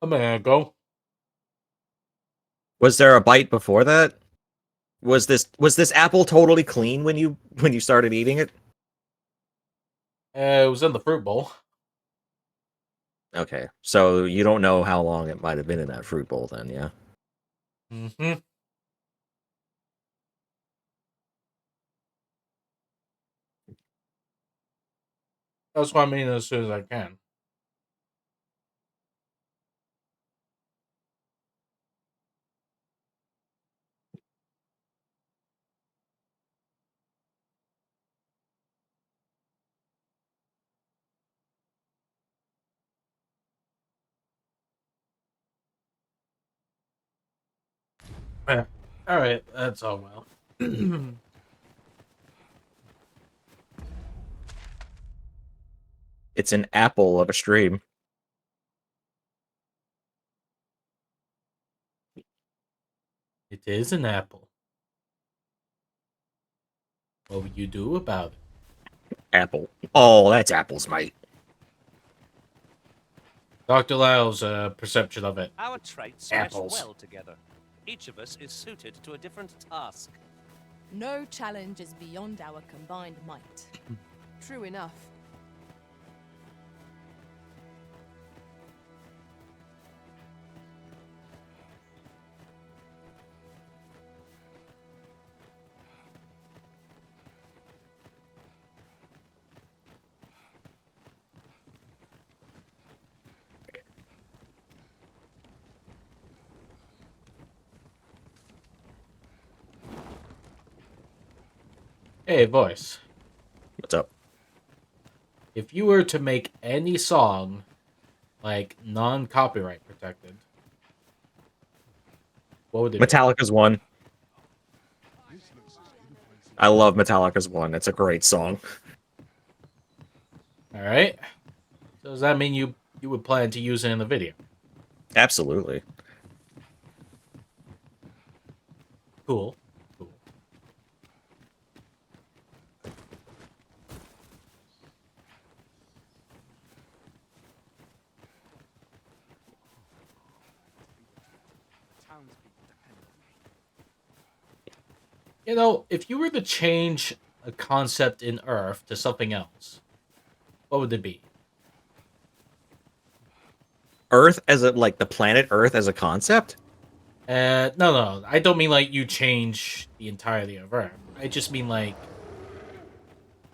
A minute ago. Was there a bite before that? Was this apple totally clean when you started eating it? It was in the fruit bowl. Okay, so you don't know how long it might have been in that fruit bowl then, yeah? Mm-hmm. That's what I mean as soon as I can. Yeah. Alright, that's all well. It's an apple of a stream. It is an apple. What will you do about it? Apple. Oh, that's apples, mate. Dr. Lyle's perception of it. Our traits mesh Apples. well together. Each of us is suited to a different task. No challenge is beyond our combined might. True enough. Hey, voice. What's up? If you were to make any song, like, non-copyright protected, what would it Metallica's one. I love Metallica's one. It's a great song. be? Alright. So does that mean you would plan to use it in the video? Absolutely. Cool. You know, if you were to change a concept in Earth to something else, what would it be? Earth as a like the planet Earth as a concept? No. I don't mean like you change the entirety of Earth. I just mean like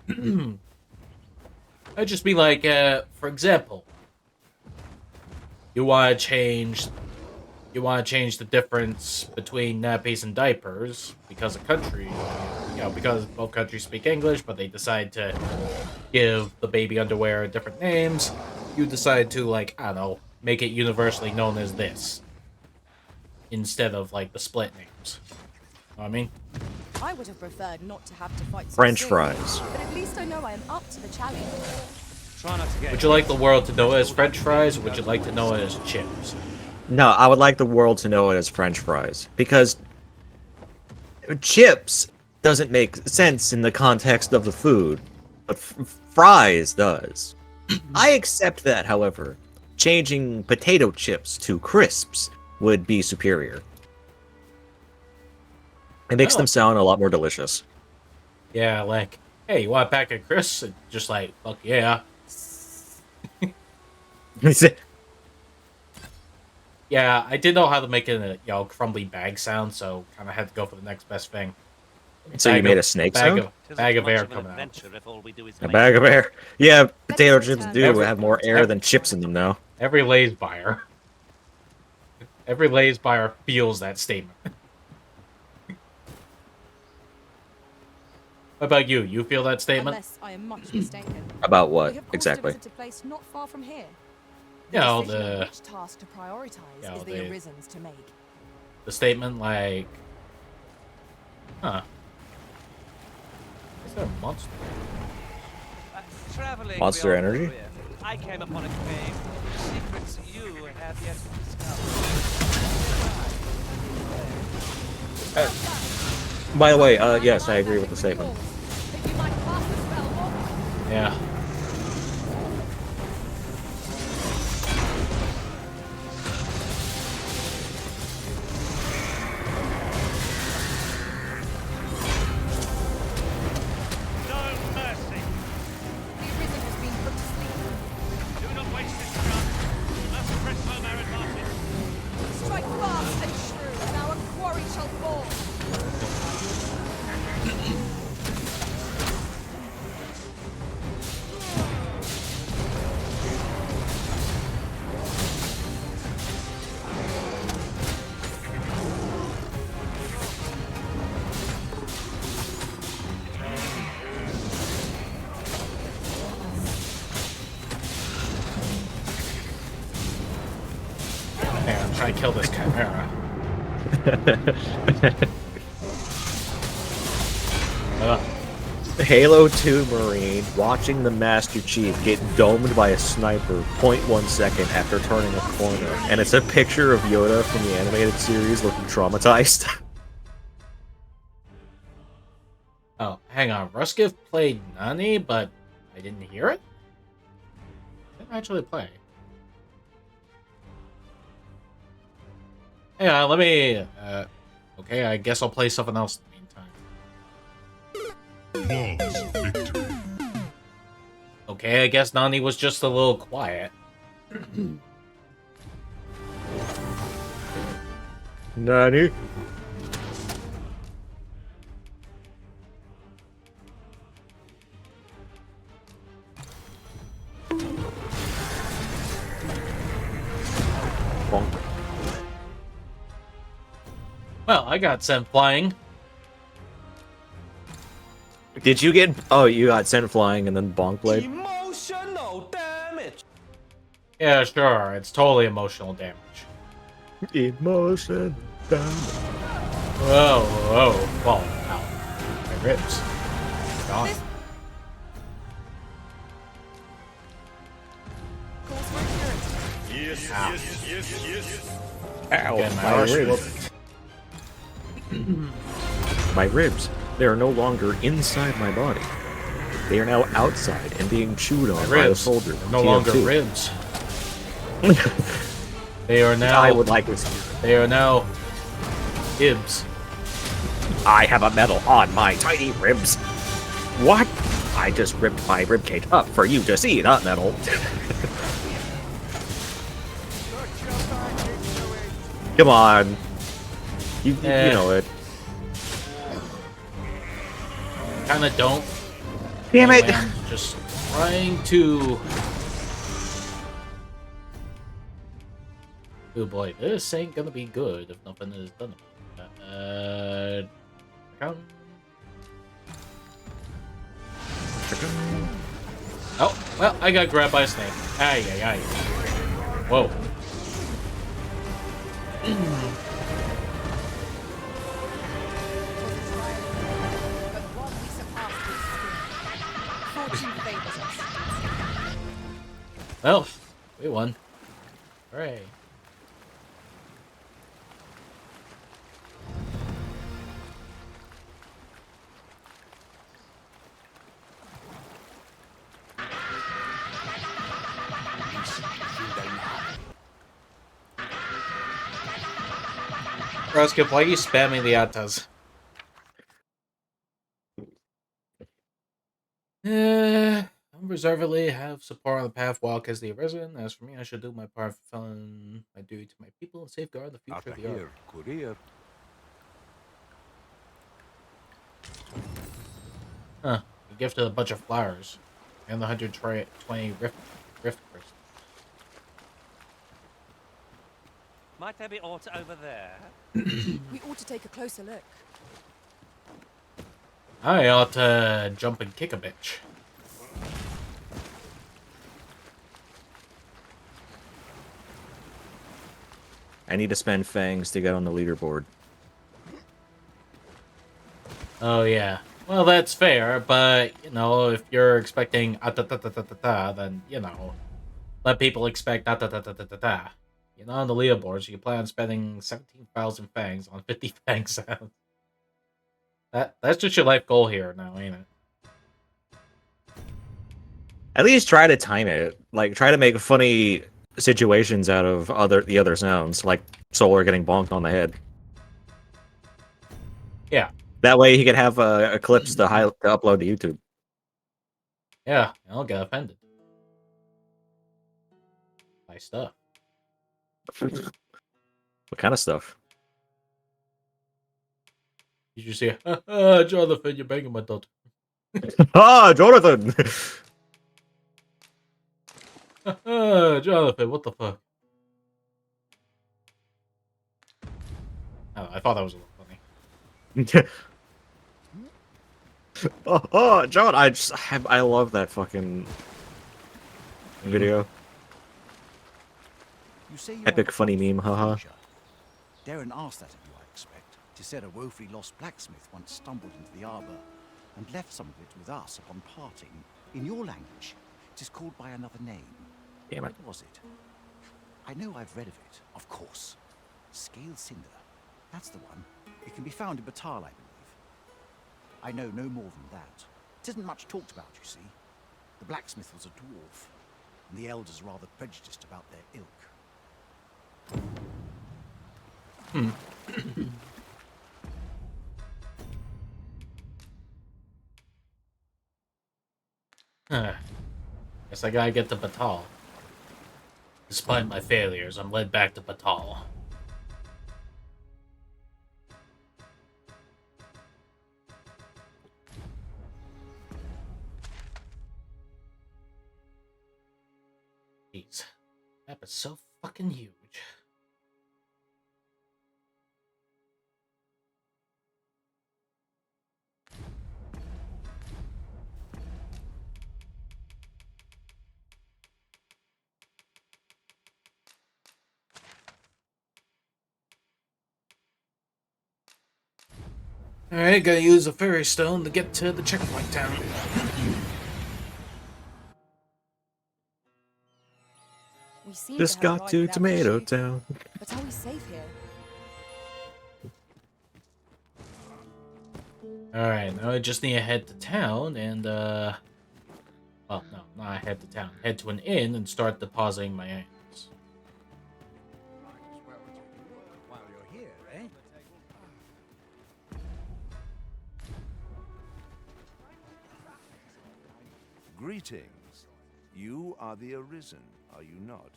for example, you want to change the difference between nappies and diapers because because both countries speak English, but they decide to give the baby underwear different names. You decide to, like, I don't know, make it universally known as this instead of like the split names. Know what I mean? I would have preferred not to have to fight so French soon, fries. but at least I know I am up to the challenge. Try not to get Would you like the world to know it as French fries, or would you like to know it as chips? No, I would like the world to know it as French fries. Because chips doesn't make sense in the context of the food, but fries does. I accept that, however. Changing potato chips to crisps would be superior. It makes them sound a lot more delicious. Yeah, like, hey, you want a pack of crisps? And just like, fuck yeah. Yeah, I did know how to make a crumbly bag sound, so kind of had to go for the next best thing. So you made a snake sound? Bag of air coming out. A bag of air. Yeah, potato chips do have more air than chips in them now. Every Lay's buyer. Every Lay's buyer feels that statement. What about you? You feel that statement? Unless I am much mistaken. About what, We have exactly? a place not far from here. You know, decision of the... which task to prioritize you know, is the Arisen's to make. The statement like... Huh. Is there a monster? Monster energy? I came upon a cave. Secrets you have yet to discover. By the way, yes, I agree with the statement. Yeah. Strike fast and shrewd, and our quarry shall fall. Man, I'm trying to kill this chimera. Halo 2 Marine watching the Master Chief get domed by a sniper 0.1 second after turning a corner, and it's a picture of Yoda from the animated series looking traumatized. Oh, hang on. Ruskiv played Nani, but I didn't hear it? I didn't actually play. Yeah, let me... okay, I guess I'll play something else in the meantime. Okay, I guess Nani was just a little quiet. Nani? Bonk. Well, I got sent flying. Did you get... Oh, you got sent flying and then bonk blade? Emotional damage. Yeah, sure. It's totally emotional damage. Emotion damage. Whoa, whoa. Well, ow. My ribs. Gone. Yes, Ow. yes. Ow, Again, my arse ribs. whooped. My ribs. They are no longer inside my body. They are now outside and being chewed on by the soldier. No longer ribs. They are now... I would like to see. They are now... Ibs. I have a medal on my tiny ribs. What? I just ripped my ribcage up for you to see that medal. Come on. You know it. Kinda don't. Damn it! I'm just trying to... Oh boy, this ain't gonna be good if nothing is done about it. Come. Oh, well, I got grabbed by a snake. Ay, ay, ay. Whoa. Well, we won. Hooray. Roskip, why are you spamming the atas? Unreservedly have support on the path walk as the arisen. As for me, I should do my part, fulfilling my duty to my people and safeguard the future of the Here, Arbor. courier. Huh. You gifted a bunch of flowers. And the 120 rift crystals. Might there be aught over there? We ought to take a closer look. I ought to jump and kick a bitch. I need to spend fangs to get on the leaderboard. Oh, yeah. Well, that's fair, but, you know, if you're expecting then, you know, let people expect You know, on the leaderboards, you plan on spending 17,000 fangs on 50 fang sounds. That's just your life goal here now, ain't it? At least try to time it. Like, try to make funny situations out of the other sounds, like Solar getting bonked on the head. Yeah. That way he can have clips to upload to YouTube. Yeah, I'll get offended by stuff. What kind of stuff? You should see, Jonathan, you're banging my daughter. Ah, Jonathan! Jonathan, what the fuck? I thought that was a little funny. Oh, John, I love that fucking video. You say Epic funny meme, haha. Darren asked that of you, I expect. 'Tis said a woefully lost blacksmith once stumbled into the arbor and left some of it with us upon parting. In your language, it is called by another name. Damn it. What was it? I know I've read of it, of course. Scale Cinder. That's the one. It can be found in Batal, I believe. I know no more than that. It isn't much talked about, you see. The blacksmith was a dwarf, and the elders rather prejudiced about their ilk. Guess I gotta get to Batal. Despite my failures, I'm led back to Batal. Jeez. That was so fucking huge. Alright, gotta use a fairy stone to get to the checkpoint town. We seem Just to have got to arrived without Tomato issue. Town. But are we safe here? Alright, now I just need to head to town and, well, no, not head to town. Head to an inn and start depositing my items. Might as well take a look while you're here, eh? Greetings. You are the Arisen, are you not?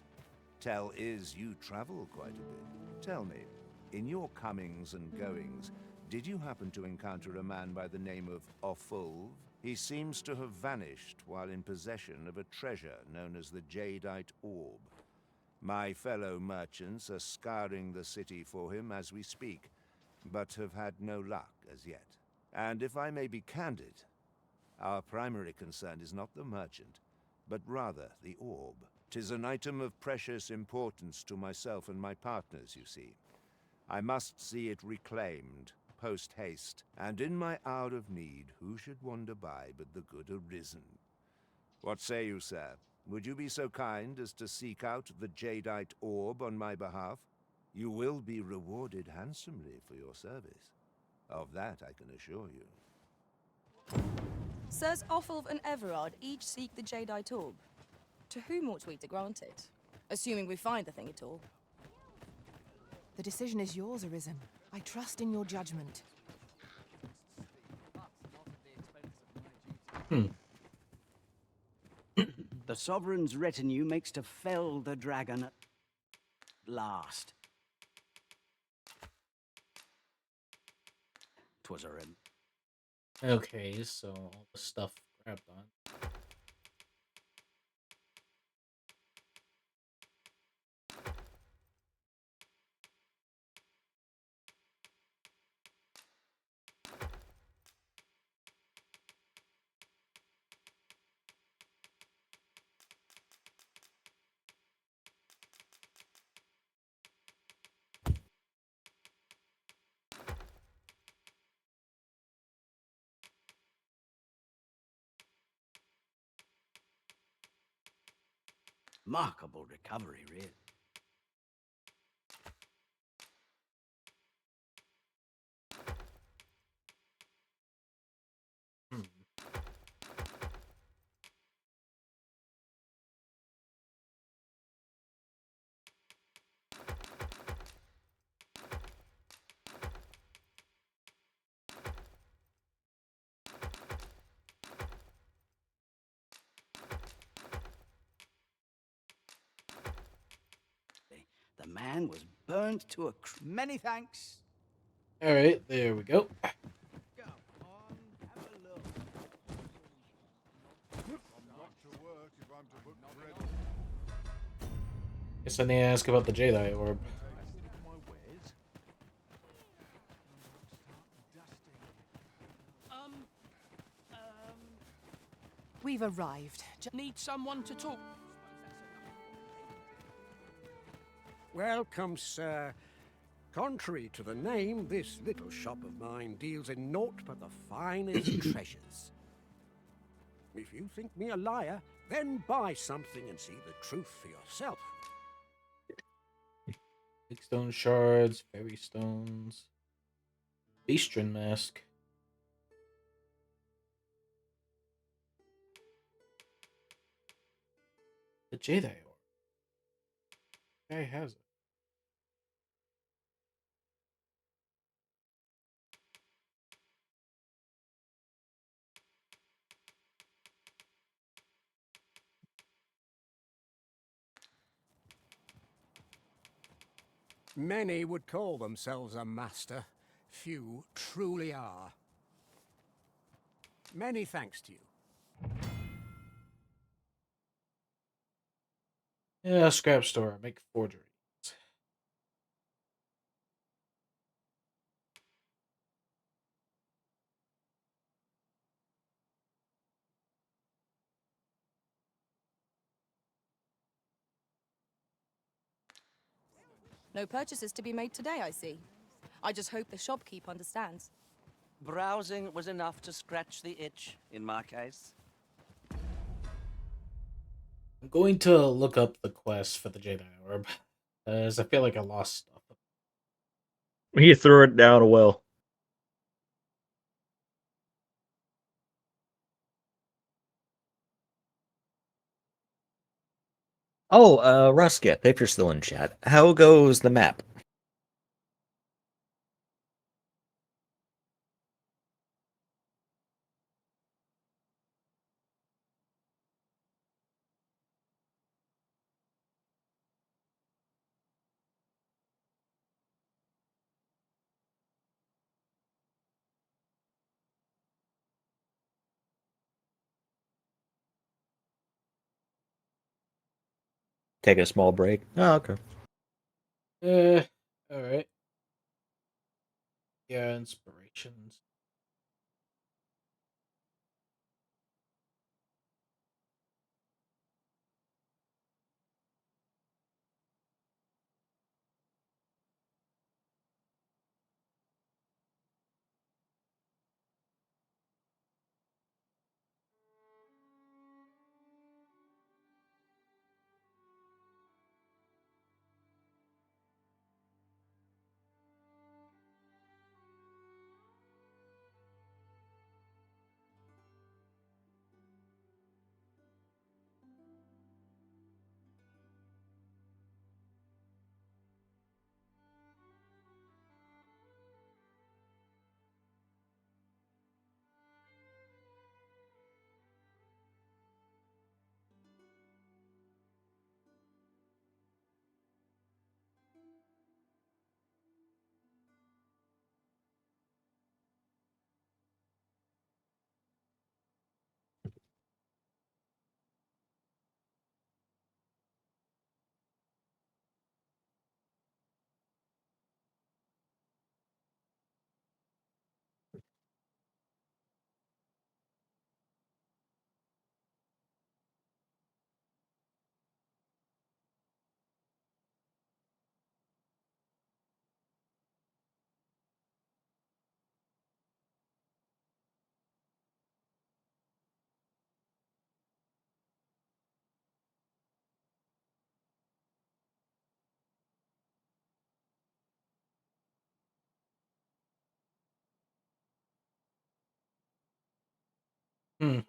Tell is you travel quite a bit. Tell me, in your comings and goings, did you happen to encounter a man by the name of Offulv? He seems to have vanished while in possession of a treasure known as the Jadeite Orb. My fellow merchants are scouring the city for him as we speak, but have had no luck as yet. And if I may be candid, our primary concern is not the merchant, but rather the orb. 'Tis an item of precious importance to myself and my partners, you see. I must see it reclaimed, post-haste, and in my hour of need, who should wander by but the good Arisen? What say you, sir? Would you be so kind as to seek out the Jadeite orb on my behalf? You will be rewarded handsomely for your service. Of that I can assure you. Sirs Offulf and Everard each seek the Jadeite orb. To whom ought we to grant it? Assuming we find the thing at all. The decision is yours, Arisen. I trust in your judgment. The Sovereign's retinue makes to fell the dragon at last. 'Twas a Okay, so all the stuff grabbed on. remarkable recovery, really. The man was burnt to a many thanks. All right, there we go. Guess I need to ask about the Jadeite orb. We've arrived. Need someone to talk. Welcome, sir. Contrary to the name, this little shop of mine deals in naught but the finest treasures. If you think me a liar, then buy something and see the truth for yourself. Big stone shards, fairy stones, Beastren mask. The Jadeite orb. Guy has it. Many would call themselves a master. Few truly are. Many thanks to you. Yeah, scrap store. Make forgeries. No purchases to be made today, I see. I just hope the shopkeep understands. Browsing was enough to scratch the itch, in my case. I'm going to look up the quest for the Jadeite orb, as I feel like I lost stuff. He threw it down a well. Oh, Ruskit, if you're still in chat, how goes the map? Take a small break. Oh, okay. Alright. Yeah, inspirations. Hmm.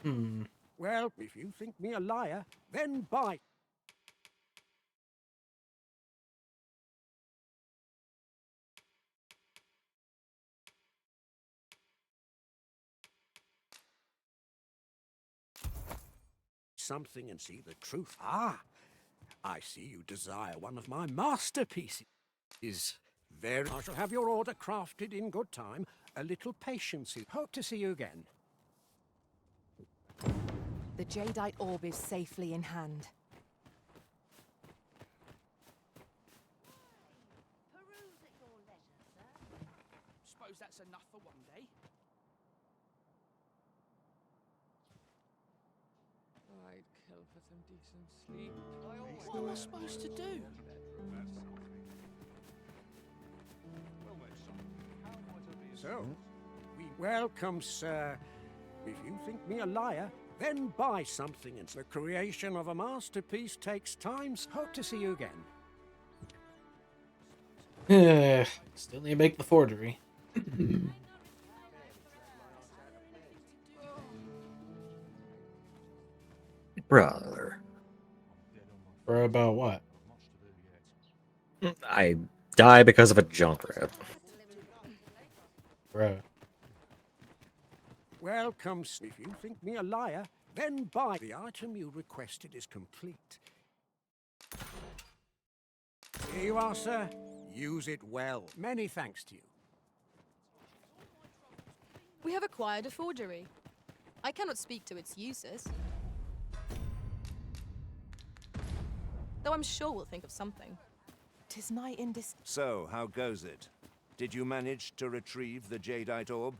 Hmm. Well, if you think me a liar, then buy. Something and see the truth. Ah, I see you desire one of my masterpieces. Very. I shall have your order crafted in good time. A little patience. Hope to see you again. The jadeite orb is safely in hand. Suppose that's enough for one day. I'd kill for some decent sleep. What am I supposed to do? So, we welcome, sir. If you think me a liar, then buy something. And the creation of a masterpiece takes time. Hope to see you again. Still need to make the forgery. Brother. For about what? I die because of a junk rat. Bruh. Welcome. If you think me a liar, then buy. The item you requested is complete. Here you are, sir. Use it well. Many thanks to you. We have acquired a forgery. I cannot speak to its uses. Though I'm sure we'll think of something. 'Tis my So, how goes it? Did you manage to retrieve the jadeite orb?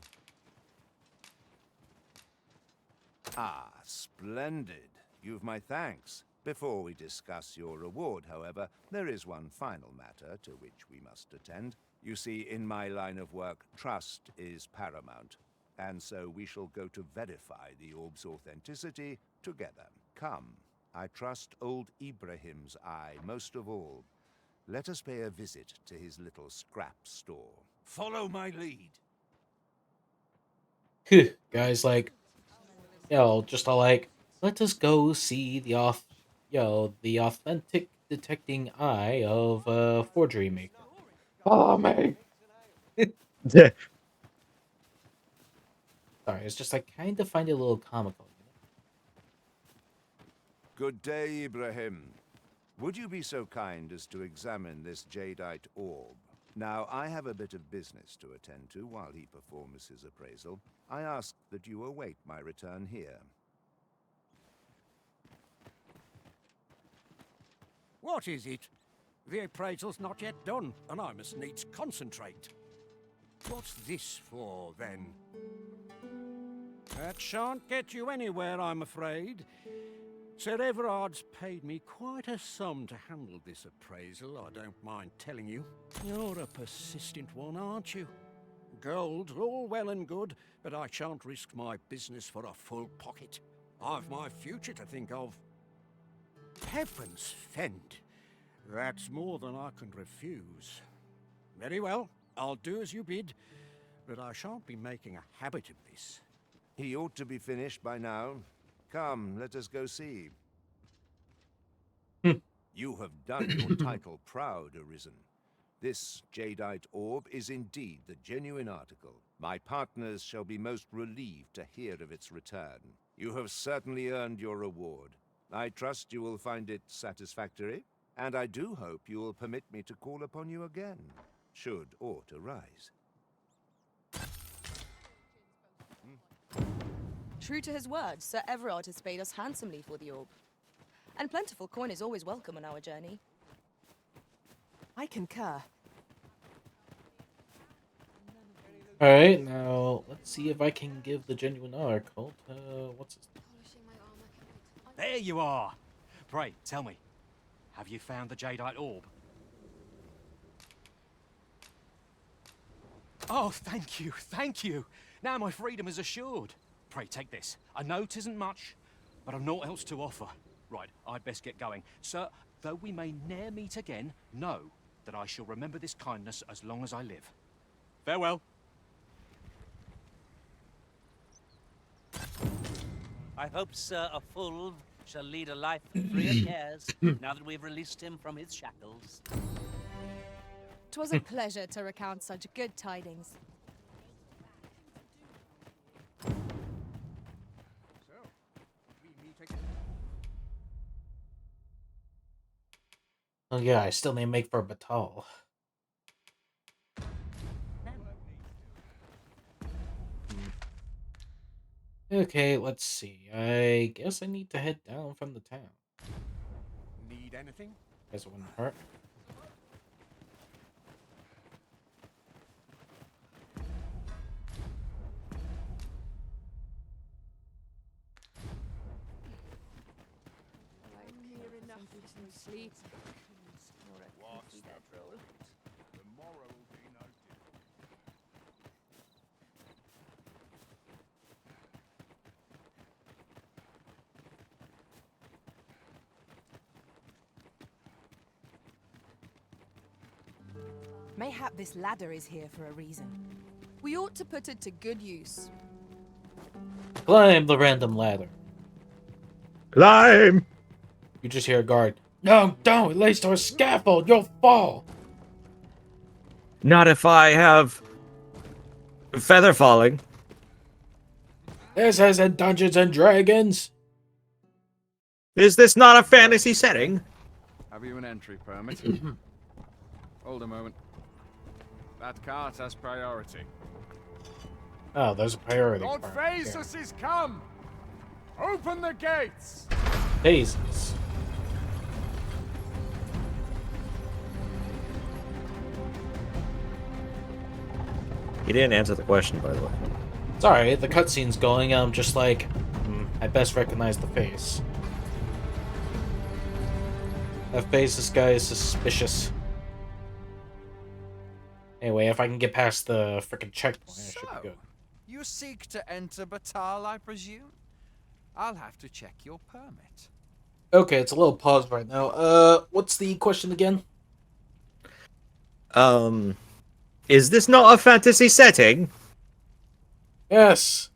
Ah, splendid. You've my thanks. Before we discuss your reward, however, there is one final matter to which we must attend. You see, in my line of work, trust is paramount. And so we shall go to verify the orb's authenticity together. Come, I trust old Ibrahim's eye most of all. Let us pay a visit to his little scrap store. Follow my lead. Guys, like, just all like, let us go see the the authentic detecting eye of a forgery maker. Oh, man. Sorry, it's just I kind of find it a little comical. Good day, Ibrahim. Would you be so kind as to examine this jadeite orb? Now, I have a bit of business to attend to while he performs his appraisal. I ask that you await my return here. What is it? The appraisal's not yet done, and I must needs concentrate. What's this for, then? That shan't get you anywhere, I'm afraid. Sir Everard's paid me quite a sum to handle this appraisal, I don't mind telling you. You're a persistent one, aren't you? Gold's all well and good, but I shan't risk my business for a full pocket. I've my future to think of. Heavens fend! That's more than I can refuse. Very well, I'll do as you bid, but I shan't be making a habit of this. He ought to be finished by now. Come, let us go see. You have done your title proud, Arisen. This jadeite orb is indeed the genuine article. My partners shall be most relieved to hear of its return. You have certainly earned your reward. I trust you will find it satisfactory, and I do hope you will permit me to call upon you again. should aught arise. True to his word, Sir Everard has paid us handsomely for the orb. And plentiful coin is always welcome on our journey. I concur. Alright, now let's see if I can give the genuine oracle to what's his name? There you are. Pray, tell me, have you found the jadeite orb? Oh, thank you, thank you. Now my freedom is assured. Pray, take this. I know 'tisn't much, but I've naught else to offer. Right, I'd best get going. Sir, though we may ne'er meet again, know that I shall remember this kindness as long as I live. Farewell. I hope Sir Afulv shall lead a life free of cares now that we've released him from his shackles. 'Twas a pleasure to recount such good tidings. Oh yeah, I still need to make for Batal. Okay, let's see. I guess I need to head down from the town. Need anything? Guess it wouldn't hurt. Sleep. Tomorrow will be no different. Mayhap this ladder is here for a reason. We ought to put it to good use. Climb the random ladder. Climb! You just hear a guard. No, don't! It leads to a scaffold! You'll fall! Not if I have feather falling. This isn't Dungeons and Dragons! Is this not a fantasy setting? Have you an entry permit? Hold a moment. That cart has priority. Oh, there's a priority Lord card. Phaesus is come! Open the gates! Phases. He didn't answer the question, by the way. Sorry, the cutscene's going, and I'm just like, I best recognize the face. That face, this guy is suspicious. Anyway, if I can get past the frickin' checkpoint, I should be good. You seek to enter Batal, I presume? I'll have to check your permit. Okay, it's a little paused right now. What's the question again? Is this not a fantasy setting? Yes.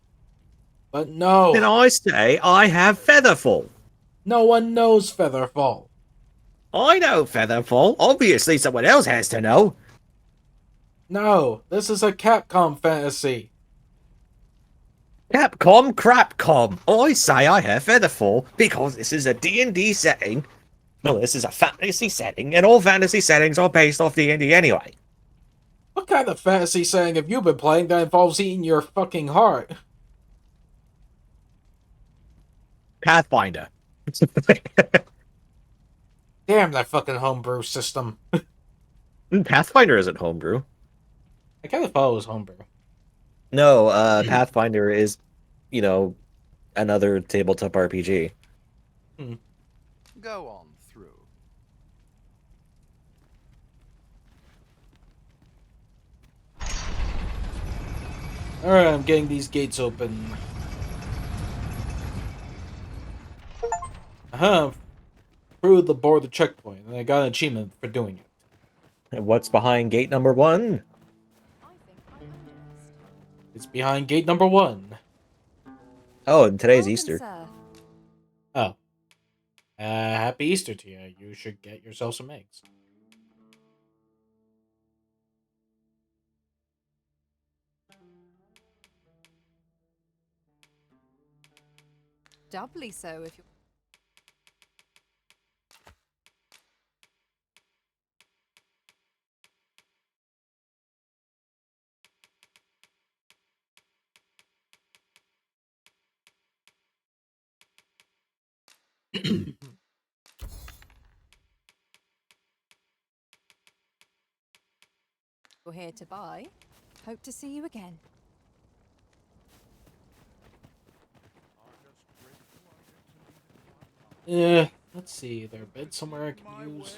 But no. Then I say I have Featherfall. No one knows Featherfall. I know Featherfall. Obviously someone else has to know. No, this is a Capcom fantasy. Capcom, crapcom. I say I have Featherfall because this is a D&D setting. No, this is a fantasy setting, and all fantasy settings are based off D&D anyway. What kind of fantasy setting have you been playing that involves eating your fucking heart? Pathfinder. Damn that fucking homebrew system. Pathfinder isn't homebrew. I kind of thought it was homebrew. No, Pathfinder is, you know, another tabletop RPG. Go on through. Alright, I'm getting these gates open. Through the border checkpoint, and I got an achievement for doing it. And what's behind gate number 1? It's behind gate number 1. Oh, and today's Easter. Oh. Happy Easter to you. You should get yourself some eggs. Doubly so if you You're here to buy. Hope to see you again. Yeah, let's see. There a bed somewhere I can use?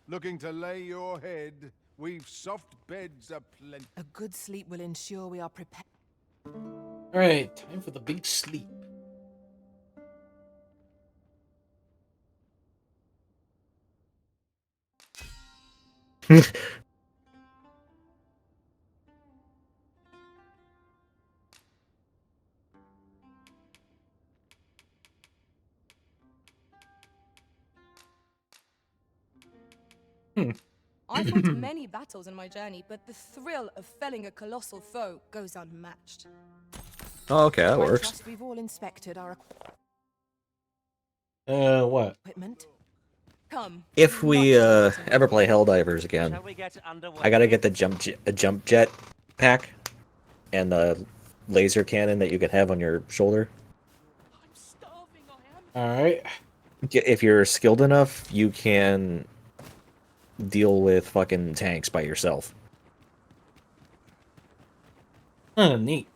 Looking to lay your head? We've soft beds aplenty. A good sleep will ensure we are prepared. Alright, time for the big sleep. I fought many battles in my journey, but the thrill of felling a colossal foe goes unmatched. Oh, okay, that I works. trust we've all inspected our What? equipment. Come. If we ever play Helldivers again, Shall we get underway? I gotta get the jump jet pack and the laser cannon that you can have on your shoulder. Alright. If you're skilled enough, you can deal with fucking tanks by yourself. Neat.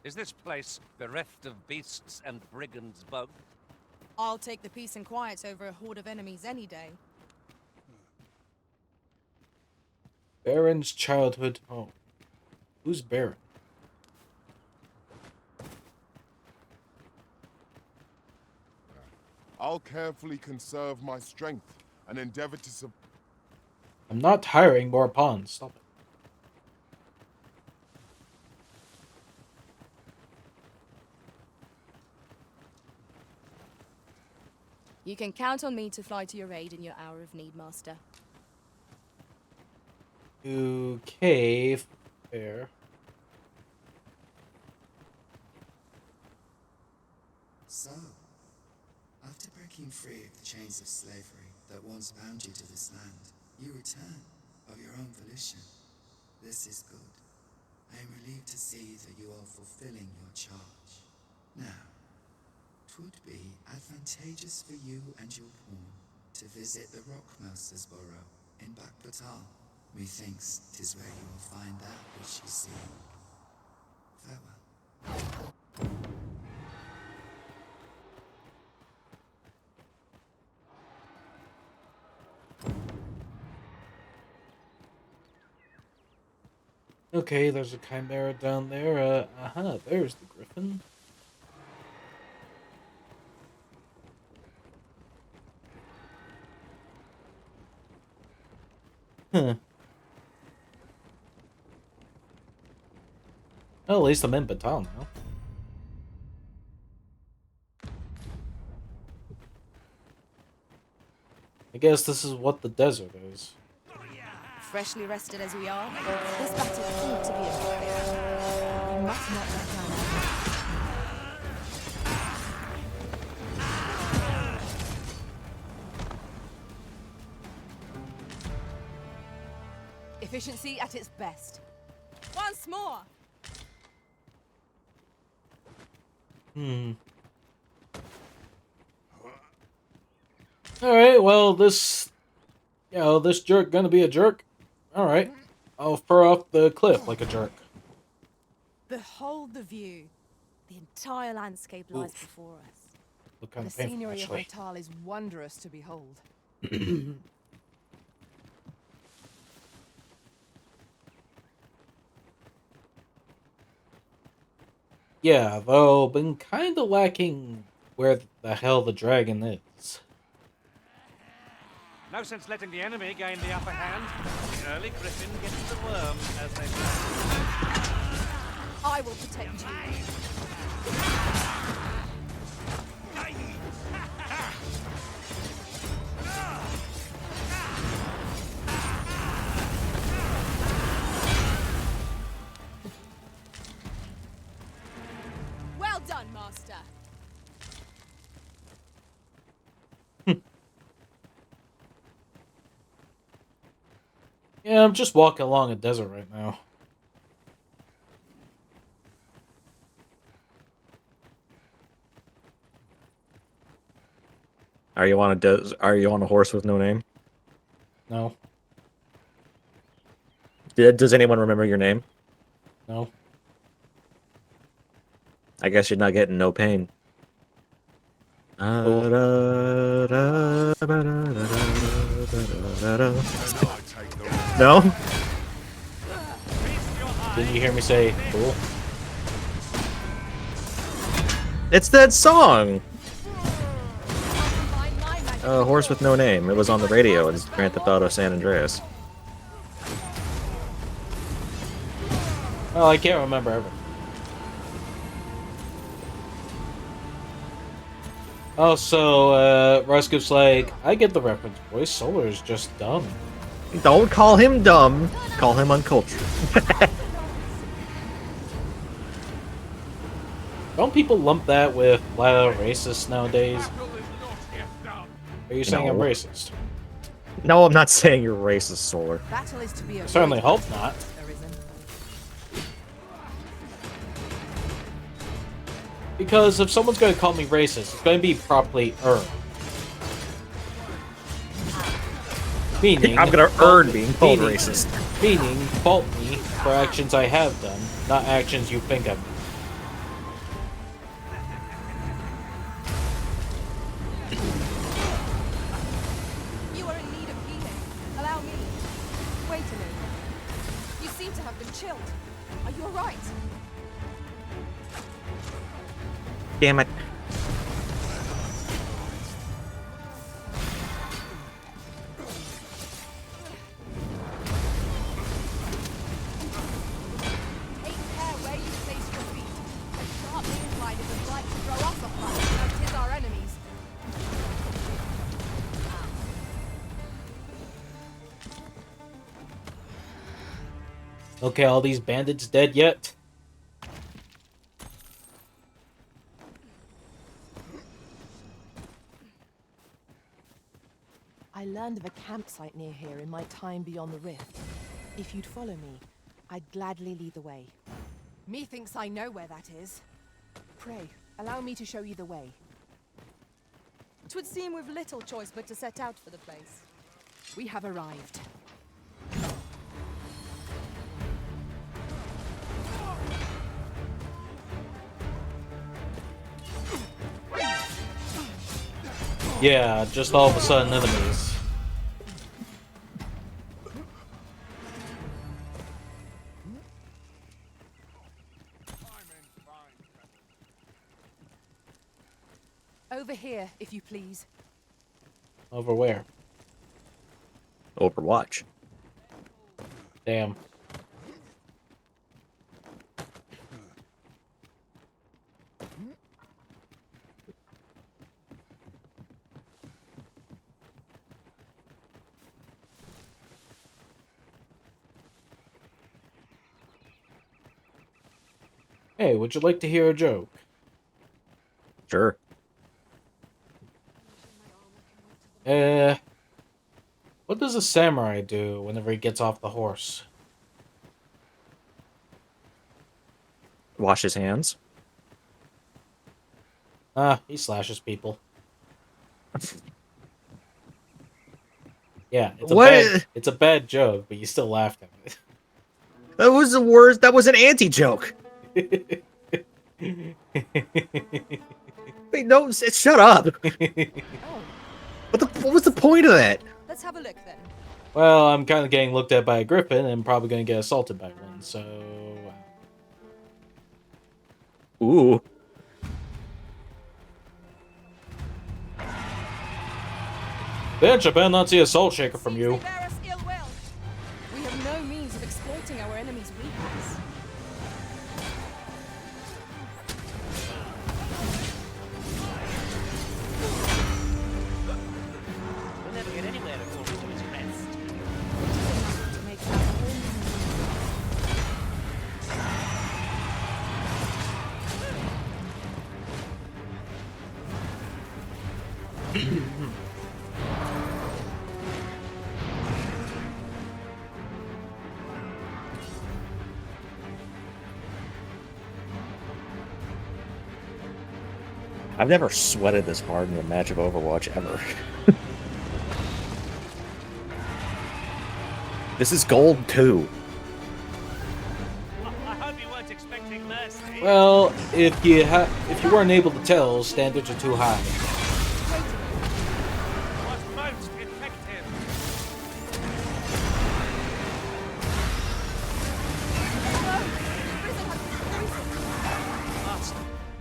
Is this place bereft of beasts and brigands both? I'll take the peace and quiet over a horde of enemies any day. Baron's childhood home. Who's Baron? I'll carefully conserve my strength and endeavor to I'm not hiring more pawns. Stop it. You can count on me to fly to your aid in your hour of need, Master. Okay, fair. So, after breaking free of the chains of slavery that once bound you to this land, you return of your own volition. This is good. I am relieved to see that you are fulfilling your charge. Now, 'twould be advantageous for you and your pawn to visit the Rockmouser's burrow in Bakbatal. Methinks 'tis where you will find that which you seek. Farewell. Okay, there's a chimera down there. There's the griffin. Huh. Well, at least I'm in Batal now. I guess this is what the desert is. Freshly rested as we are, this battle ought to be a victory. We must not let down. Efficiency at its best. Once more! Alright, well, this jerk gonna be a jerk. Alright, I'll throw off the cliff like a jerk. Behold the view. The entire landscape lies before us. Look kind The of painful, scenery actually. of Batal is wondrous to behold. Yeah, though, been kinda lacking where the hell the dragon is. No sense letting the enemy gain the upper hand. The early griffin gets the worm, as they say. I will protect you. Well done, Master. Yeah, I'm just walking along a desert right now. Are you on a horse with no name? No. Does anyone remember your name? No. I guess you're not getting no pain. Cool. No? Didn't you hear me say cool? It's that song! Horse with no name. It was on the radio in Grand Theft Auto San Andreas. Oh, I can't remember ever. Oh, so, Ruskip's like, I get the reference, boy. Solar is just dumb. Don't call him dumb. Call him uncultured. Don't people lump that with racist nowadays? Are you saying I'm No. racist? No, I'm not saying you're racist, Solar. Battle is to be I certainly hope not. Because if someone's going to call me racist, it's going to be properly earned. Meaning, I'm gonna earn being called racist. Meaning, fault me for actions I have done, not actions you think I've done. You are in need of healing. Allow me. Wait a minute. You seem to have been chilled. Are you alright? Damn it. Take care where you place your feet. A sharp incline is as like to throw us off balance as 'tis our enemies. Okay, all these bandits dead yet? I learned of a campsite near here in my time beyond the rift. If you'd follow me, I'd gladly lead the way. Methinks I know where that is. Pray, allow me to show you the way. 'Twould seem we've little choice but to set out for the place. We have arrived. Yeah, just all of a sudden enemies. Over here, if you please. Over where? Overwatch. Damn. Hey, would you like to hear a joke? Sure. What does a samurai do whenever he gets off the horse? Wash his hands. Ah, he slashes people. Yeah, it's a bad joke, but you still laughed at it. That was the worst. That was an anti-joke. Wait, no, shut up. What was the point of that? Let's have a look then. Well, I'm kind of getting looked at by a griffin and probably going to get assaulted by one, so... Ooh. Bitch, I better not see a soul shaker from you. We have no means of exploiting our enemy's weakness. We'll never get anywhere according to his rest. To make our own. I've never sweated this hard in a match of Overwatch ever. This is gold too. I hope you weren't expecting mercy. Well, if you weren't able to tell, standards are too high. Was most effective.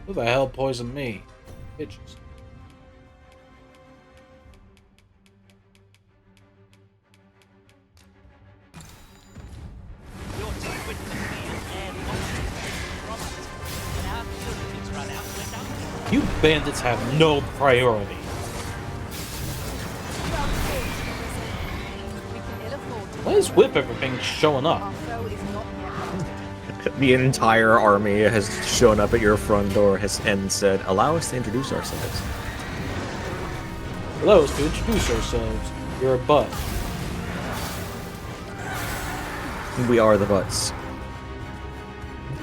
Who the hell poisoned me? Bitches. Your team witnessed me and air from us. Now facilities run out, we're done. You bandits have no priority. Why is Whip everything showing up? The entire army has shown up at your front door and said, "Allow us to introduce ourselves." Allow us to introduce ourselves. You're a butt. We are the butts.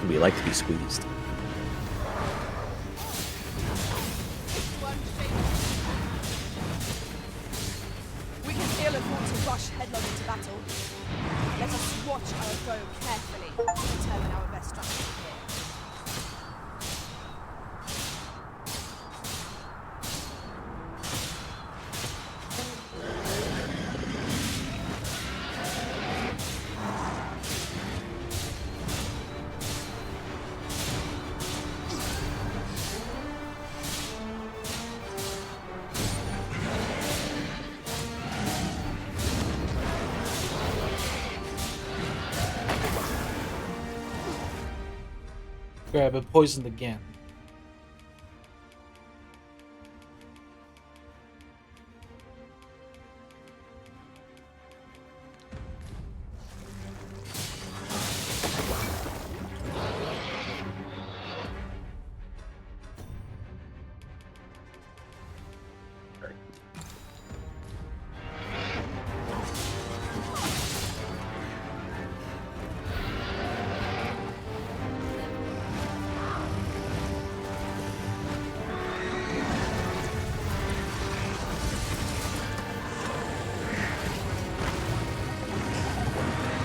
We like to be squeezed. We can ill afford to rush headlong into battle. Let us watch our foe carefully to determine our best strategy here. I've been poisoned again.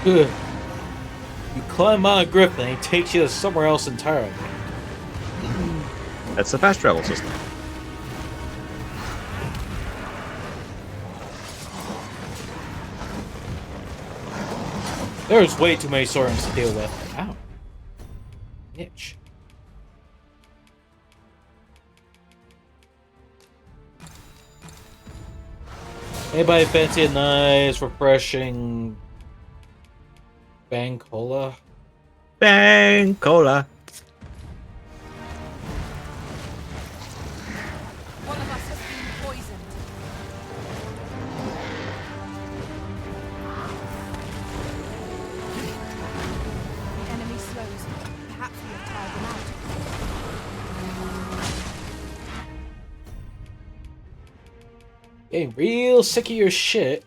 Good. You climb on a griffin and he takes you to somewhere else entirely. That's the fast travel system. There's way too many Saurons to deal with. Ow. Itch. Anybody fancy a nice, refreshing Bang Cola? Bang Cola. One of us has been poisoned. The enemy slows. Perhaps we have tired them out. Getting real sick of your shit.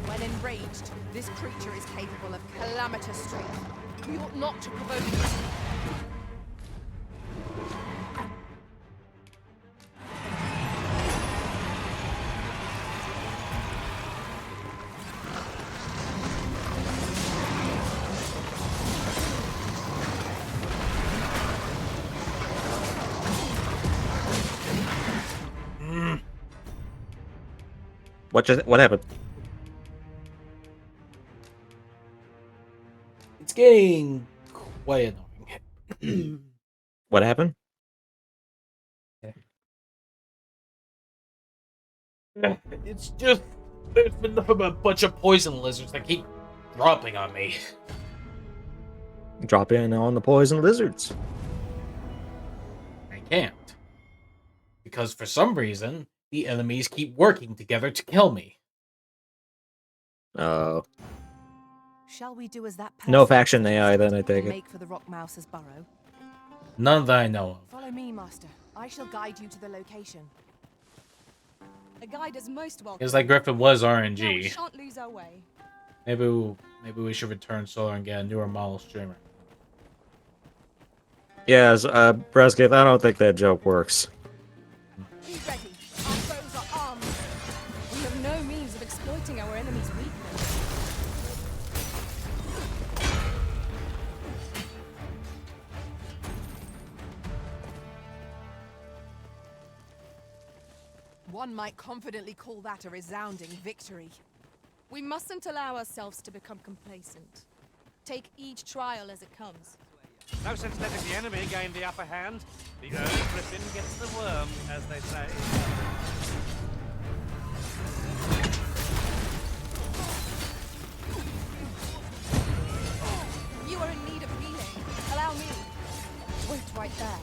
When enraged, this creature is capable of calamitous strength. We ought not to provoke it. What happened? It's getting quite annoying. What happened? It's just there's been nothing but a bunch of poison lizards that keep dropping on me. Drop in on the poison lizards. I can't. Because for some reason, the enemies keep working together to kill me. Oh. Shall we do as that No person faction AI then, I suggested take and it. make for the rock mouse's burrow? None that I know of. Follow me, master. I shall guide you to the location. A guide is most welcome. Because that Griffin was Now we RNG. shan't lose our way. Maybe we should return Solar and get a newer model streamer. Yes, Breskith, I don't think that joke works. Be ready. Our foes are armed. We have no means of exploiting our enemy's weakness. One might confidently call that a resounding victory. We mustn't allow ourselves to become complacent. Take each trial as it comes. No sense letting the enemy gain the upper hand. The early griffin gets the worm, as they say. You are in need of healing. Allow me. Wait right there.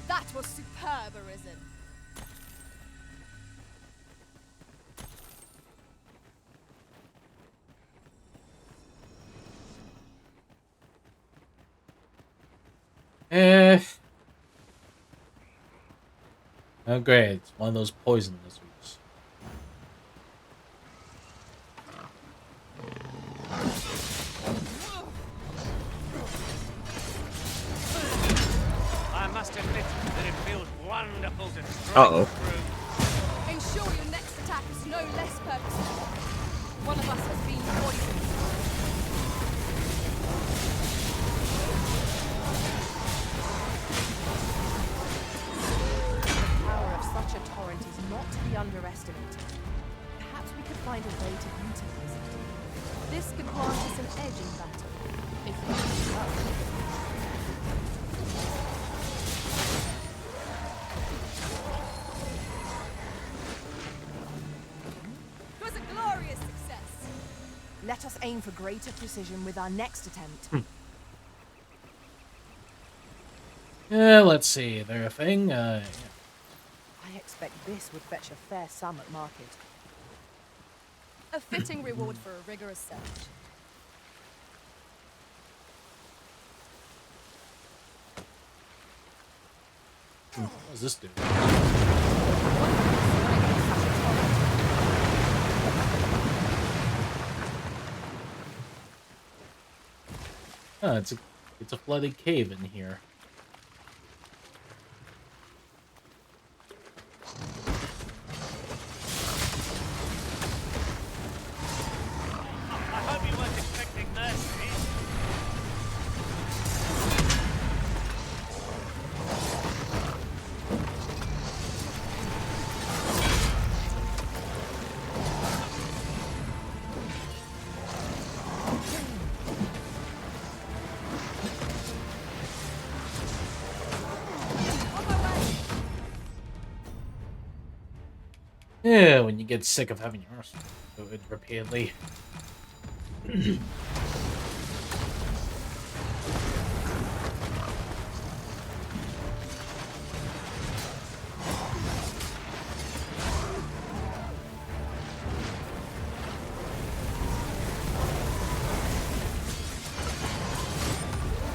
That was superb, Arisen. Oh great, it's one of those poison lizards. I must admit that it feels wonderful to strike Uh-oh. through. Ensure your next attack is no less purposeful. One of us has been poisoned. The power of such a torrent is not to be underestimated. Perhaps we could find a way to utilize it. This could grant us an edge in battle, if we keep up. It was a glorious success. Let us aim for greater precision with our next attempt. Yeah, let's see. There a thing? Yeah. I expect this would fetch a fair sum at market. A fitting reward for a rigorous search. What does this do? Oh, it's a flooded cave in here. I hope you weren't expecting mercy. Yeah, when you get sick of having your arse fluid repeatedly.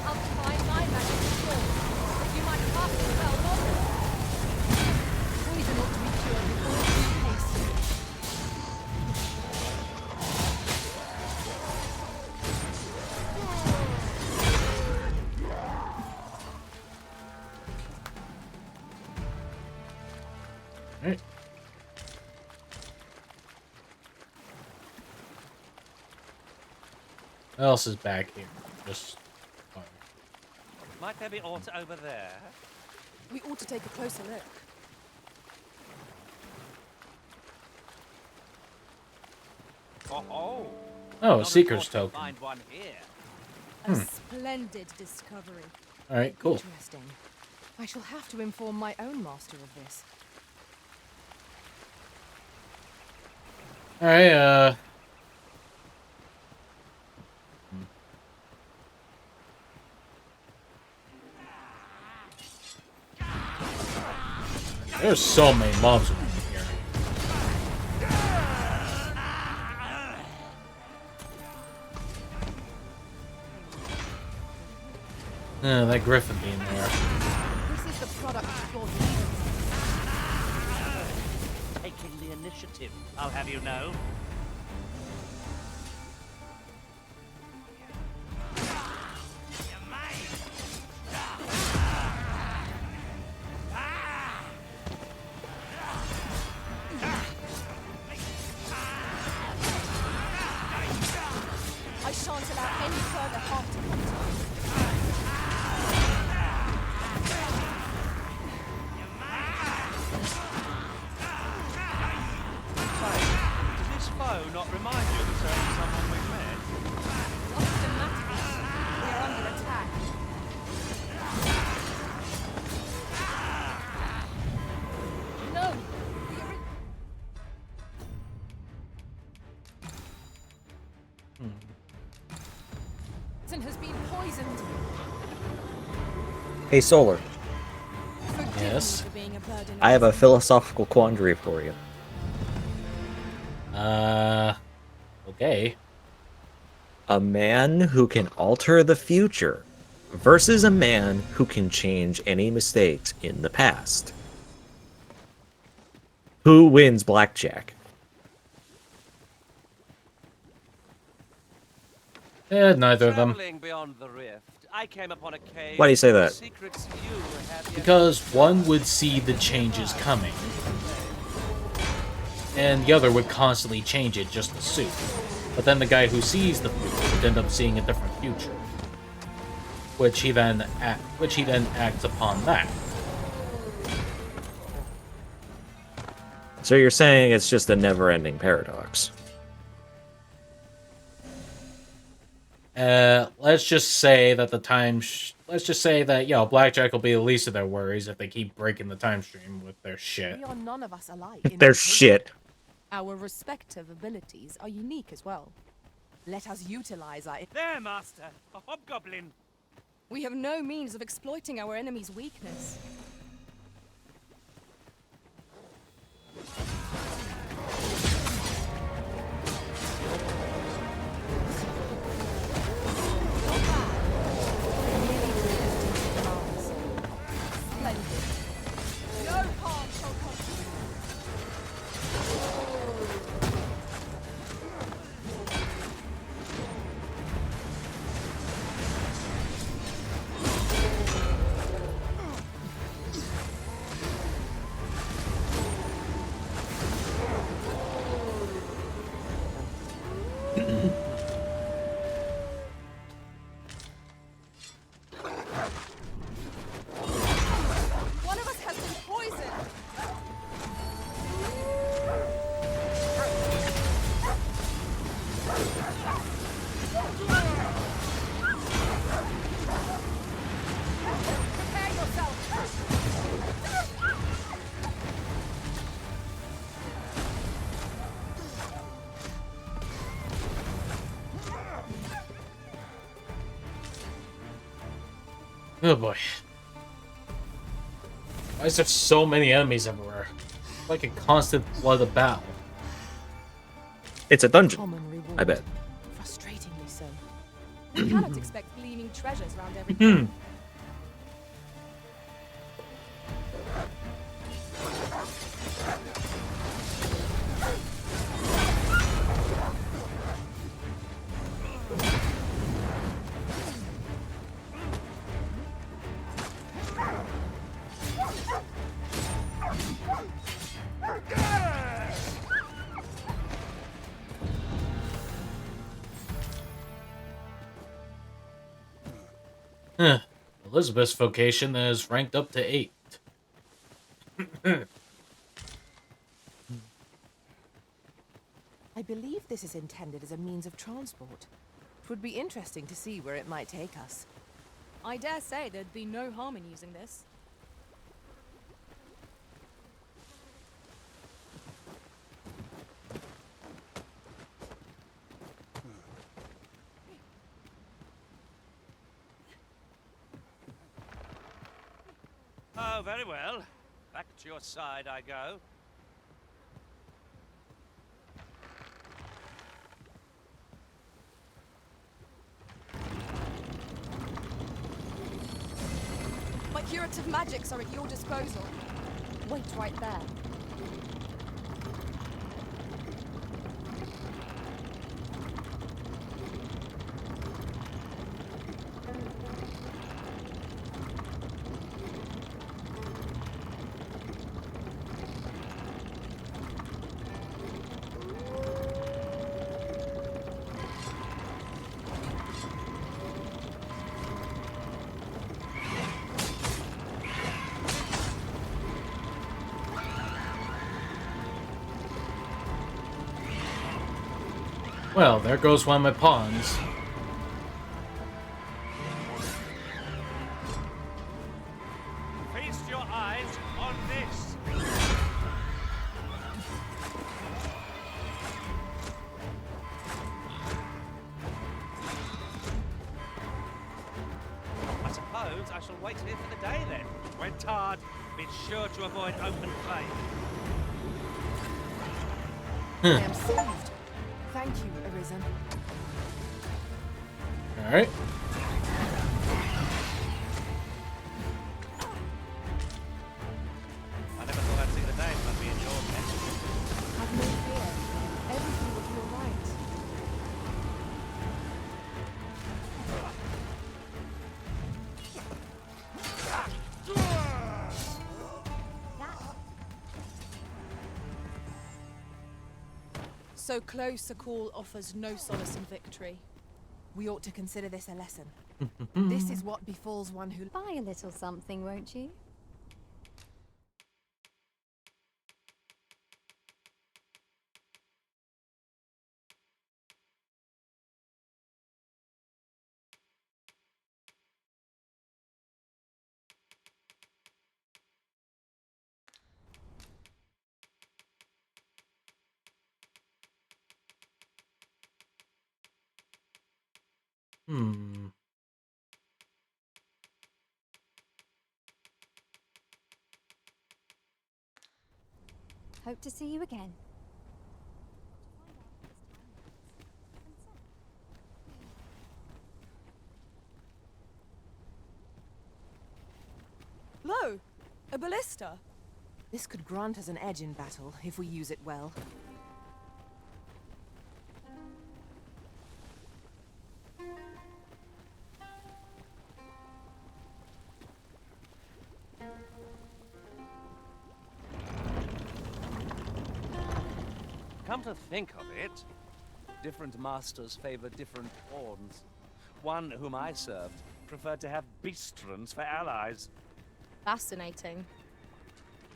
I'll find my magic sword. You might cast a spell longer. Poison ought to be cured before it's too hasty. Alright. What else is back here? Just fire. Might there be aught over there? We ought to take a closer look. Oh, Oh, a not seeker's thought to token. Find one here. A splendid discovery. Alright, cool. Interesting. I shall have to inform my own master of this. Alright, There's so many mobs around here. That griffin being there. This is the product of your heathens. Taking the initiative, I'll have you know. I shan't allow any further harm to come to you. Does this foe not remind you of a certain someone we've met? What's the matter with you? We are under attack. No! The has been poisoned. Hey, Solar. Forgive Yes? me for being a burden. I have a philosophical quandary for you. Okay. A man who can alter the future versus a man who can change any mistakes in the past. Who wins blackjack? Neither of them. Traveling beyond the rift, I came upon a cave. Why do you say that? Secrets you have yet Because one would see the changes coming, and the other would constantly change it just to suit. But then the guy who sees the future would end up seeing a different future, which he then acts upon that. So you're saying it's just a never-ending paradox. Let's just say that let's just say that, blackjack will be the least of their worries if they keep breaking the time stream with their shit. We are none of us alike. in Their our shit. Our respective abilities are unique as well. Let us utilize our... There, Master! A hobgoblin! We have no means of exploiting our enemy's weakness. No harm shall come to you. One of us has been poisoned. Prepare yourself. Oh boy. Why is there so many enemies everywhere? Like a constant flood of battle. It's a dungeon, Common reward. I bet. Frustratingly so. We cannot expect gleaming treasures round every corner. Elizabeth's vocation is ranked up to 8. I believe this is intended as a means of transport. It would be interesting to see where it might take us. I dare say there'd be no harm in using this. Oh, very well. Back to your side I go. Active magics are at your disposal. Wait right there. Well, there goes one of my pawns. Feast your eyes on this. I suppose I shall wait here for the day then. When tarred, be sure to avoid open flame. I am saved. Thank you, Arisen. Alright. I never thought I'd see the day when I'd be in your bed. Have no fear. Everything will be all right. So close a call offers no solace in victory. We ought to consider this a lesson. This is what befalls one who... Buy a little something, won't you? Hmm. Hope to see you again. Lo! A ballista! This could grant us an edge in battle, if we use it well. Come to think of it, different masters favor different pawns. One whom I served preferred to have beastrons for allies. Fascinating.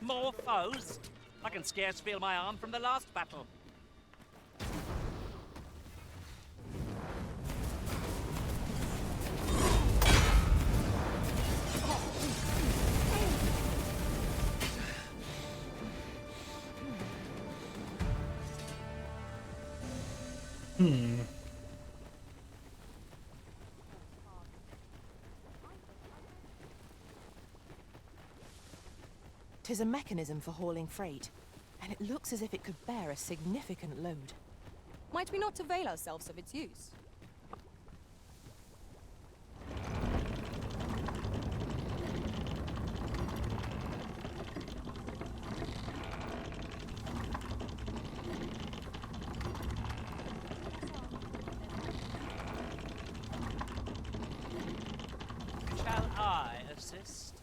More foes? I can scarce feel my arm from the last battle. Hmm. 'Tis a mechanism for hauling freight, and it looks as if it could bear a significant load. Might we not avail ourselves of its use? Shall I assist?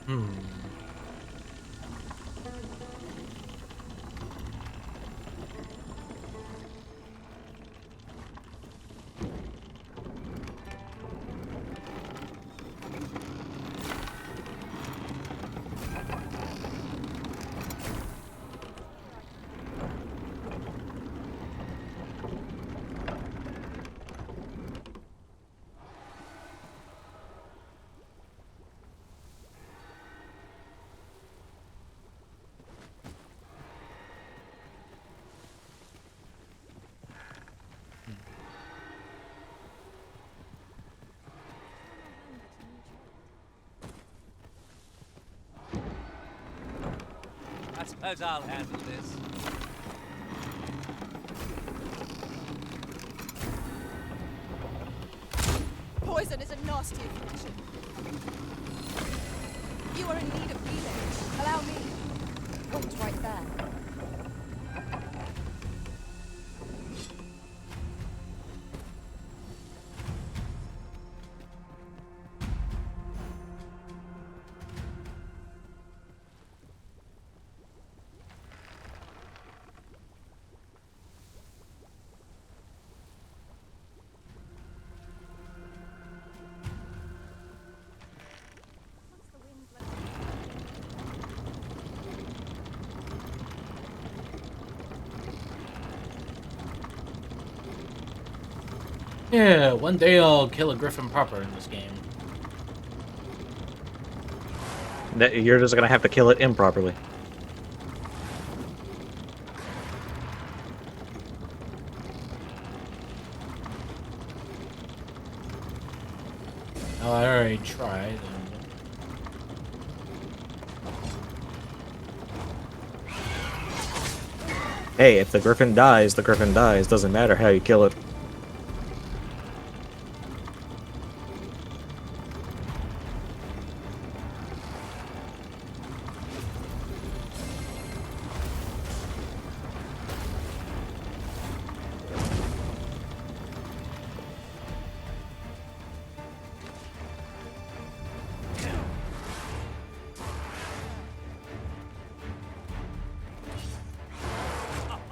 Hmm. Suppose I'll handle this. Poison is a nasty affliction. You are in need of healing. Allow me. Wait right there. Yeah, one day I'll kill a griffin proper in this game. You're just gonna have to kill it improperly. Oh, I already tried. Hey, if the griffin dies, the griffin dies. Doesn't matter how you kill it.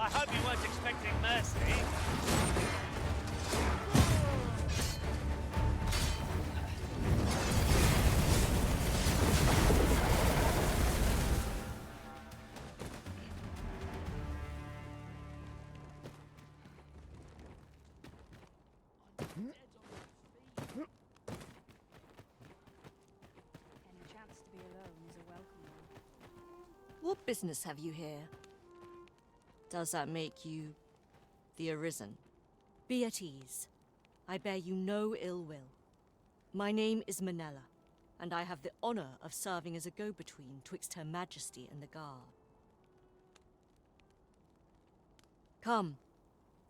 I hope you weren't expecting mercy. Any chance to be alone is a welcome one. What business have you here? Does that make you the Arisen? Be at ease. I bear you no ill will. My name is Manella, and I have the honor of serving as a go-between twixt Her Majesty and the Guard. Come,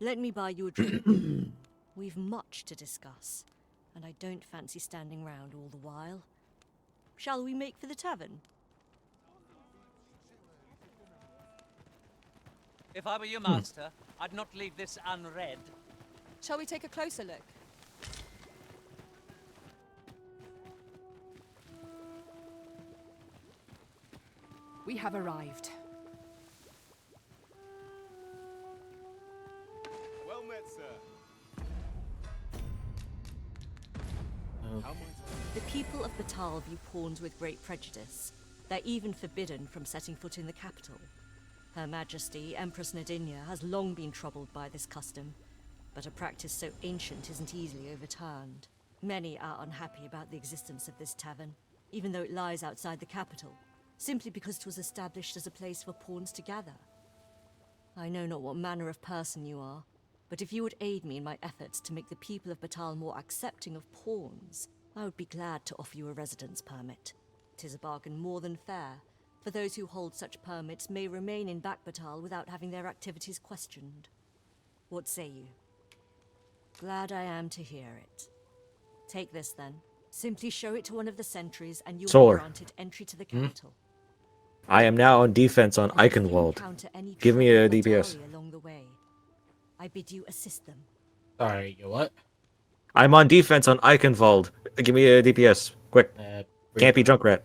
let me buy you a drink. We've much to discuss, and I don't fancy standing round all the while. Shall we make for the tavern? If I were your master, I'd not leave this unread. Shall we take a closer look? We have arrived. Well met, sir. The people of Batal view pawns with great prejudice. They're even forbidden from setting foot in the capital. Her Majesty, Empress Nadinia, has long been troubled by this custom, but a practice so ancient isn't easily overturned. Many are unhappy about the existence of this tavern, even though it lies outside the capital, simply because it was established as a place for pawns to gather. I know not what manner of person you are, but if you would aid me in my efforts to make the people of Batal more accepting of pawns, I would be glad to offer you a residence permit. 'Tis a bargain more than fair, for those who hold such permits may remain in Batal without having their activities questioned. What say you? Glad I am to hear it. Take this then. Simply show it to one of the sentries and you'll Solar. be granted entry to the capital. I am now on defense on Eichenwald. Give me a DPS. Along the way, I bid you assist them. Sorry, you what? I'm on defense on Eichenwald. Give me a DPS. Quick. Can't be Junkrat.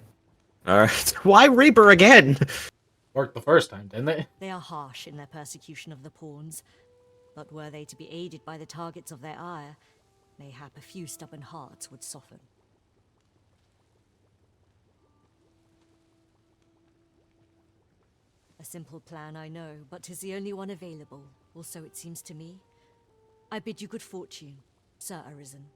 Alright. Why Reaper again? Worked the first time, didn't it? They are harsh in their persecution of the pawns, but were they to be aided by the targets of their ire, mayhap a few stubborn hearts would soften. A simple plan, I know, but 'tis the only one available, or so it seems to me. I bid you good fortune, Sir Arisen.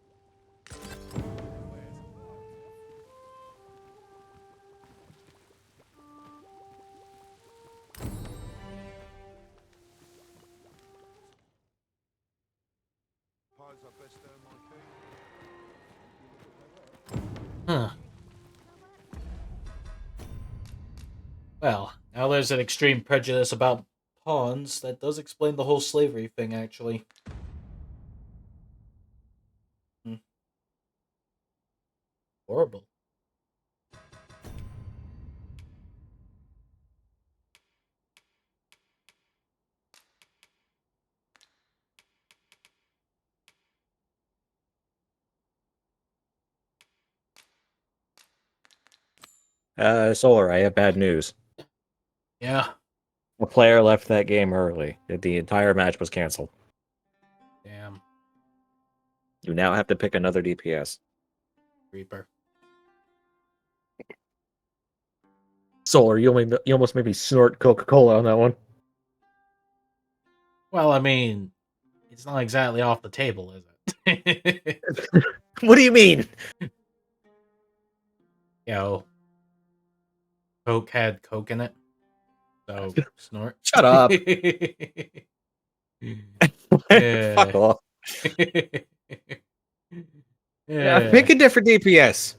Huh. Well, Now there's an extreme prejudice about pawns that does explain the whole slavery thing, actually. Hmm. Horrible. Solar, I have bad news. Yeah. A player left that game early. The entire match was canceled. Damn. You now have to pick another DPS. Reaper. Solar, you almost made me snort Coca-Cola on that one. Well, I mean, it's not exactly off the table, is it? What do you mean? You know, Coke had Coke in it. So, snort. Shut up. Yeah. Fuck off. Yeah. Pick a different DPS.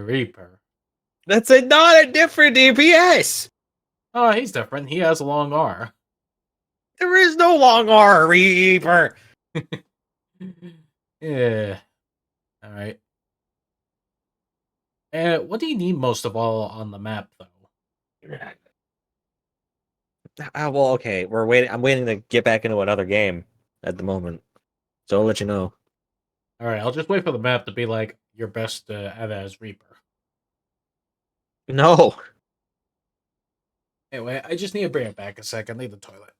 Reaper. That's not a different DPS. Oh, he's different. He has a long R. There is no long R, Reaper. Yeah. All right. What do you need most of all on the map, though? Well, okay. We're waiting. I'm waiting to get back into another game at the moment, so I'll let you know. All right, I'll just wait for the map to be like your best as Reaper. No. Anyway, I just need to bring it back a second. Leave the toilet.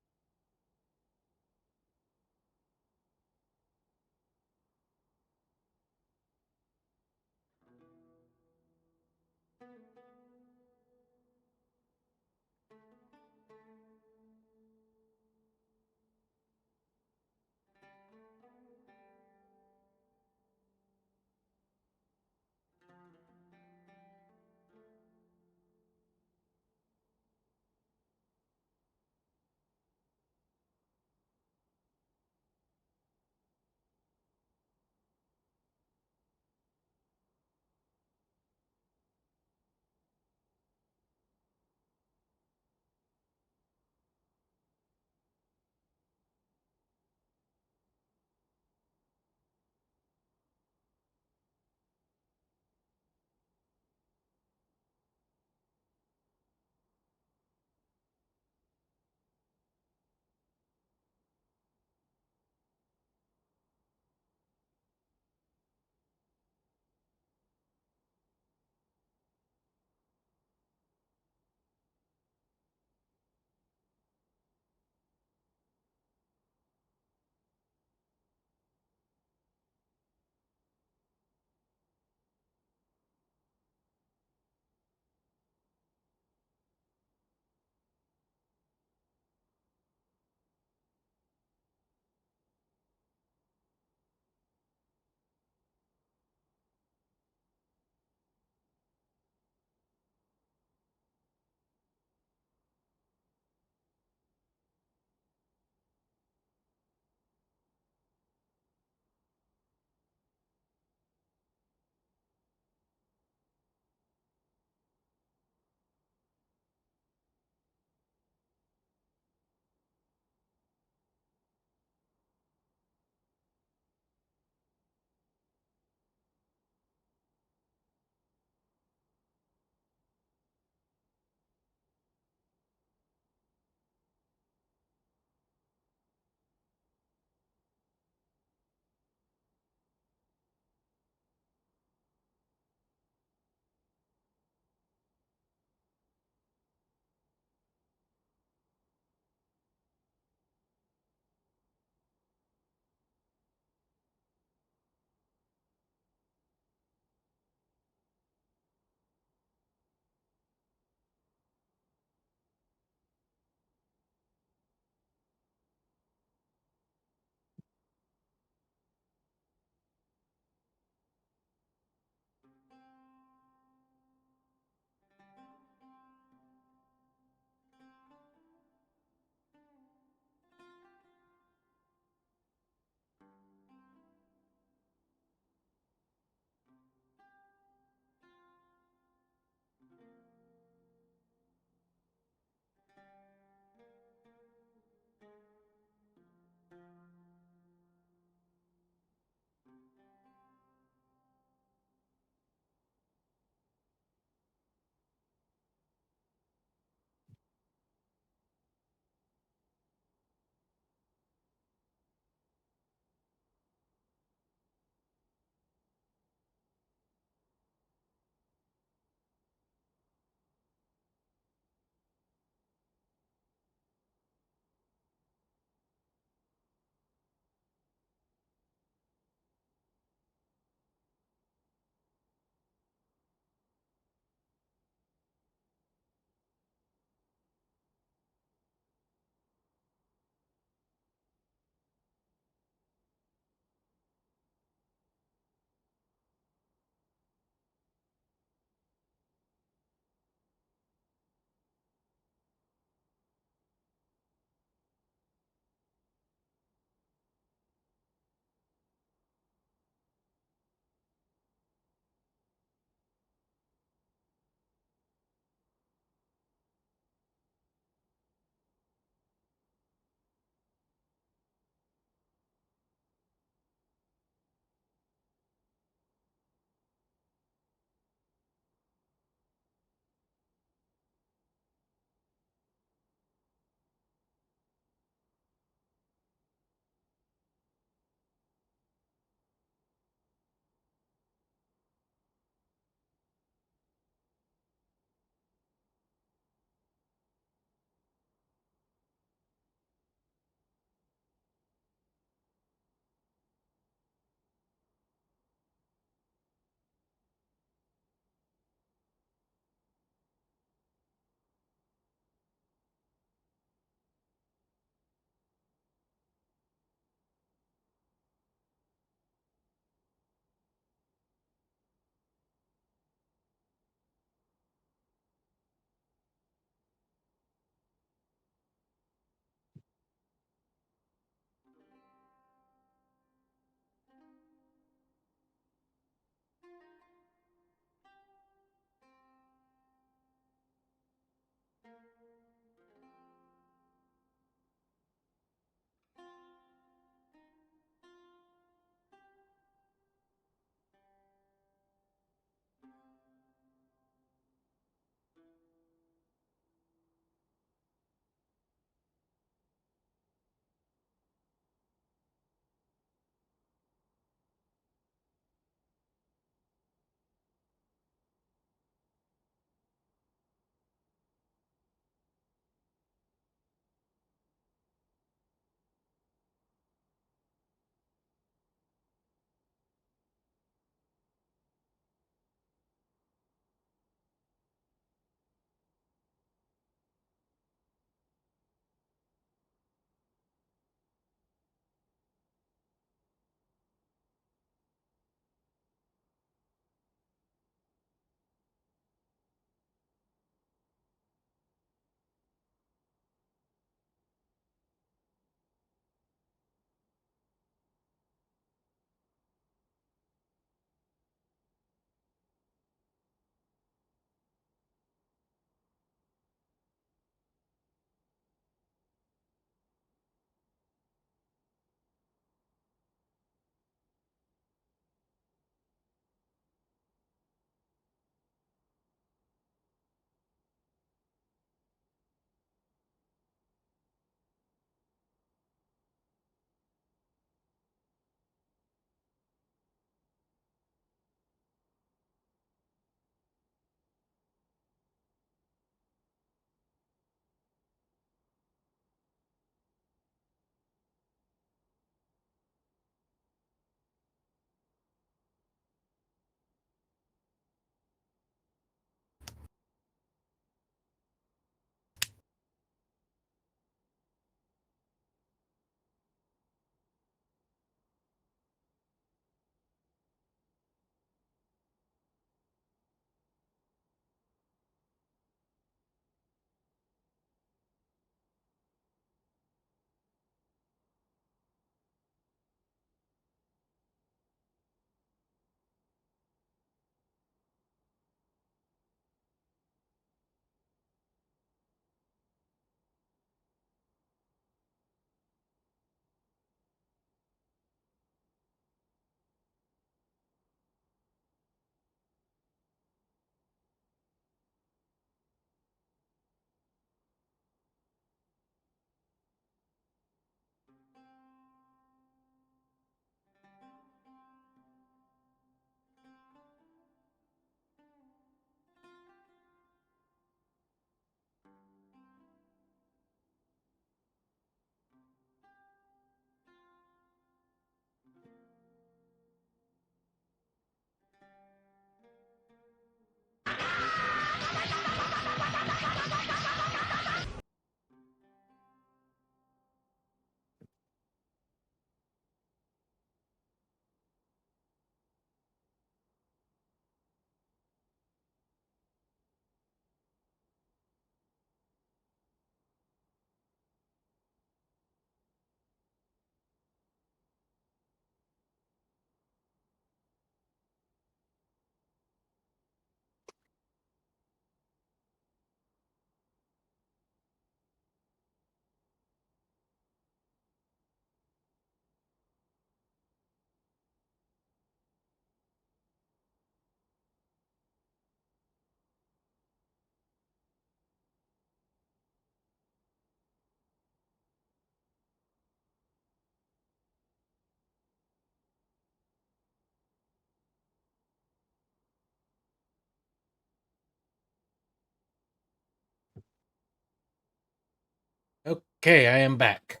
Okay, I am back.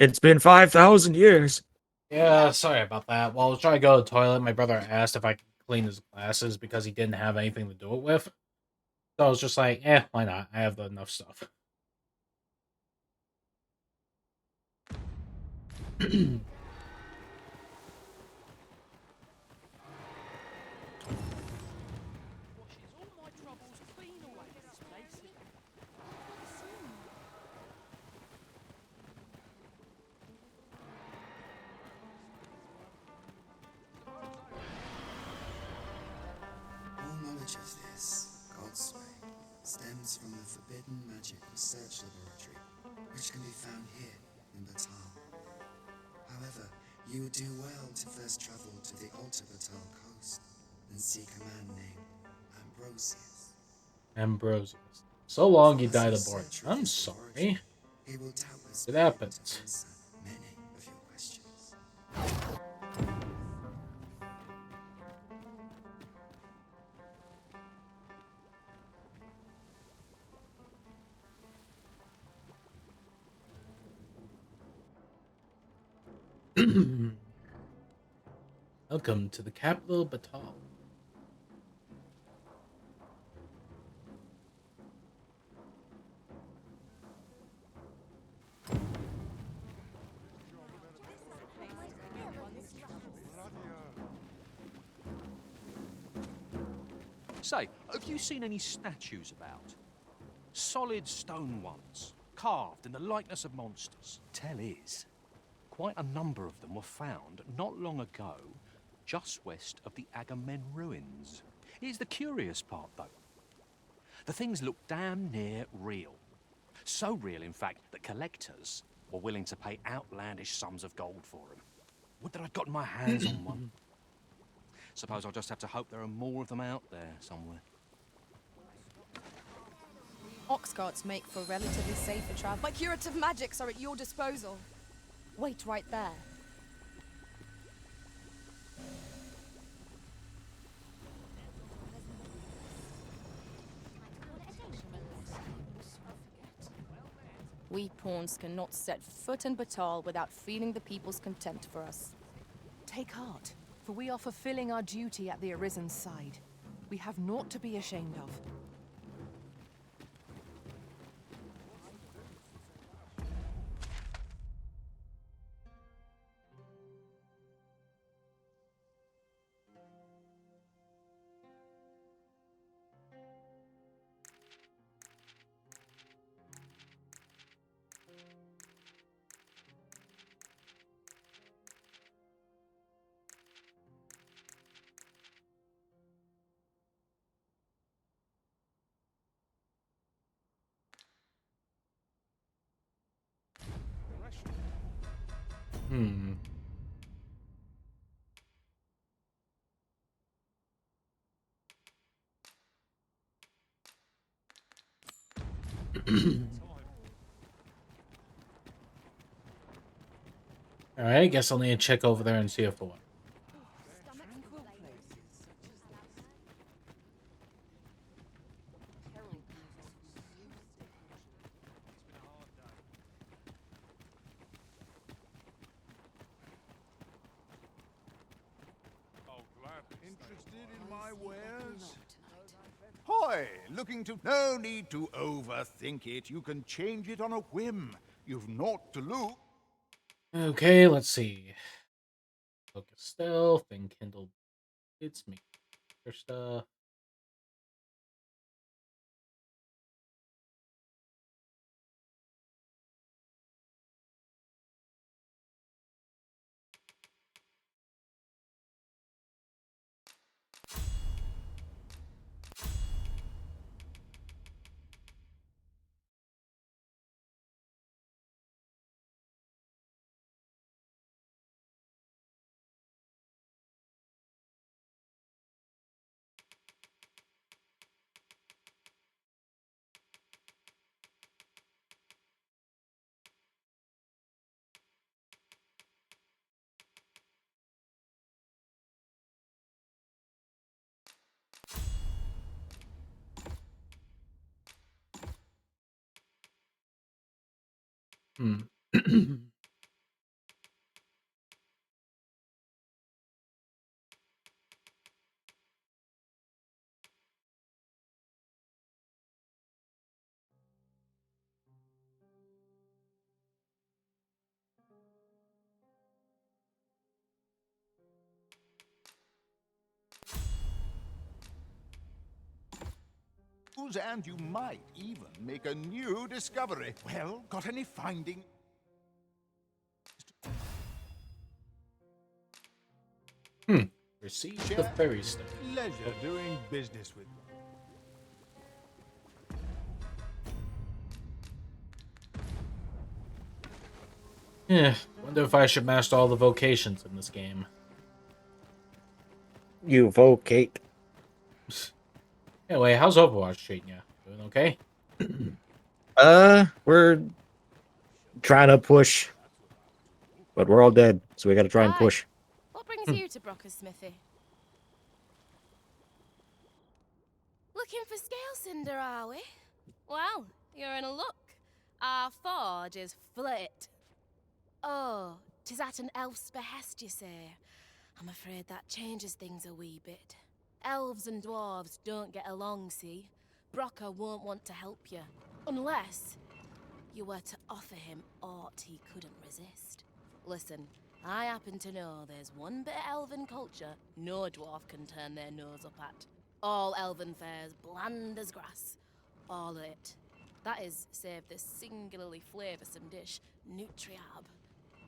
It's been 5,000 years. Yeah, sorry about that. While I was trying to go to the toilet, my brother asked if I could clean his glasses because he didn't have anything to do it with. So I was just like, why not? I have enough stuff. All knowledge of this, God's way, stems from the forbidden magic research laboratory, which can be found here in Batal. However, you would do well to first travel to the Alta Batal coast and seek a man named Ambrosius. Ambrosius. So long you As died you aboard. search I'm his laboratory, sorry. he will doubtless It be able to happens. answer many of your questions. Welcome to the capital, Batal. Say, have you seen any statues about? Solid stone ones, carved in the likeness of monsters. Tell is, quite a number of them were found not long ago, just west of the Agamemnon ruins. Here's the curious part, though. The things look damn near real. So real, in fact, that collectors were willing to pay outlandish sums of gold for them. Would that I'd gotten my hands on one. Suppose I'll just have to hope there are more of them out there somewhere. Ox carts make for relatively safer travel. My curative magics are at your disposal. Wait right there. We pawns cannot set foot in Batal without feeling the people's contempt for us. Take heart, for we are fulfilling our duty at the Arisen's side. We have naught to be ashamed of. Hmm. Alright, guess I'll need to check over there and see if what. Interested in my wares? Hoy, looking to... No need to overthink it. You can change it on a whim. You've naught to lose. Okay, let's see. Focus stealth and kindle. It's me. Other stuff. Hmm. And you might even make a new discovery. Well, got any finding? Receive the fairy stone. Pleasure doing business with you. Yeah, wonder if I should master all the vocations in this game. You vocate. Anyway, how's Overwatch treating you? Doing okay? We're trying to push, but we're all dead, so we gotta try and Right. push. What brings you to Brocker's Smithy? Looking for scale cinder, are we? Well, you're in a luck. Our forge is flit. Oh, 'tis at an elf's behest, you say. I'm afraid that changes things a wee bit. Elves and dwarves don't get along, see? Brocker won't want to help you, unless you were to offer him aught he couldn't resist. Listen, I happen to know there's one bit of elven culture no dwarf can turn their nose up at. All elven fare's bland as grass. All of it. That is, save this singularly flavoursome dish, Nutriab.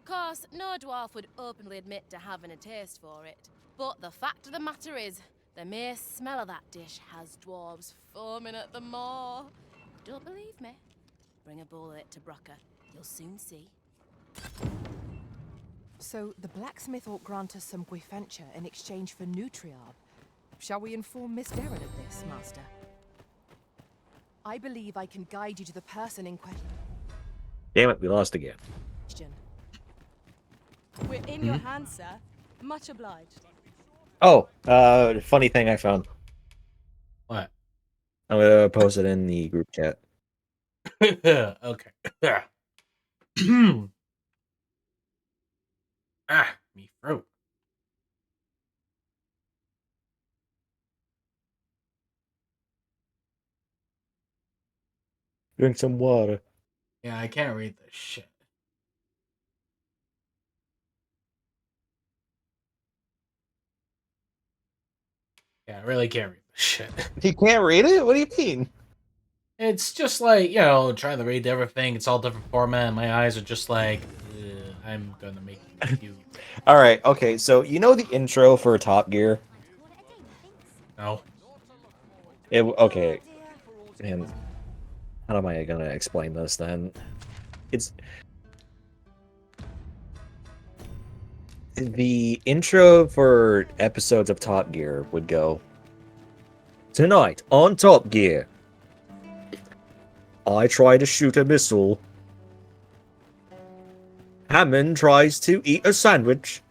Course, no dwarf would openly admit to having a taste for it. But the fact of the matter is, the mere smell of that dish has dwarves foaming at the maw. Don't believe me? Bring a bowl of it to Brocker. You'll soon see. So the blacksmith ought grant us some Guifantia in exchange for Nutriab. Shall we inform Miss Darren of this, Master? I believe I can guide you to the person in question. Damn it, we lost again. We're in your hands, sir. Much obliged. Oh, funny thing I found. What? I'm gonna post it in the group chat. Okay. Me throat. Drink some water. Yeah, I can't read this shit. Yeah, I really can't read this shit. You can't read it? What do you mean? It's just like, you know, trying to read everything. It's all different format, and my eyes are just like, I'm gonna make you. All right, okay. So you know the intro for Top Gear? No. Okay. And how am I gonna explain this then? It's the intro for episodes of Top Gear would go, "Tonight on Top Gear, I try to shoot a missile. Hammond tries to eat a sandwich.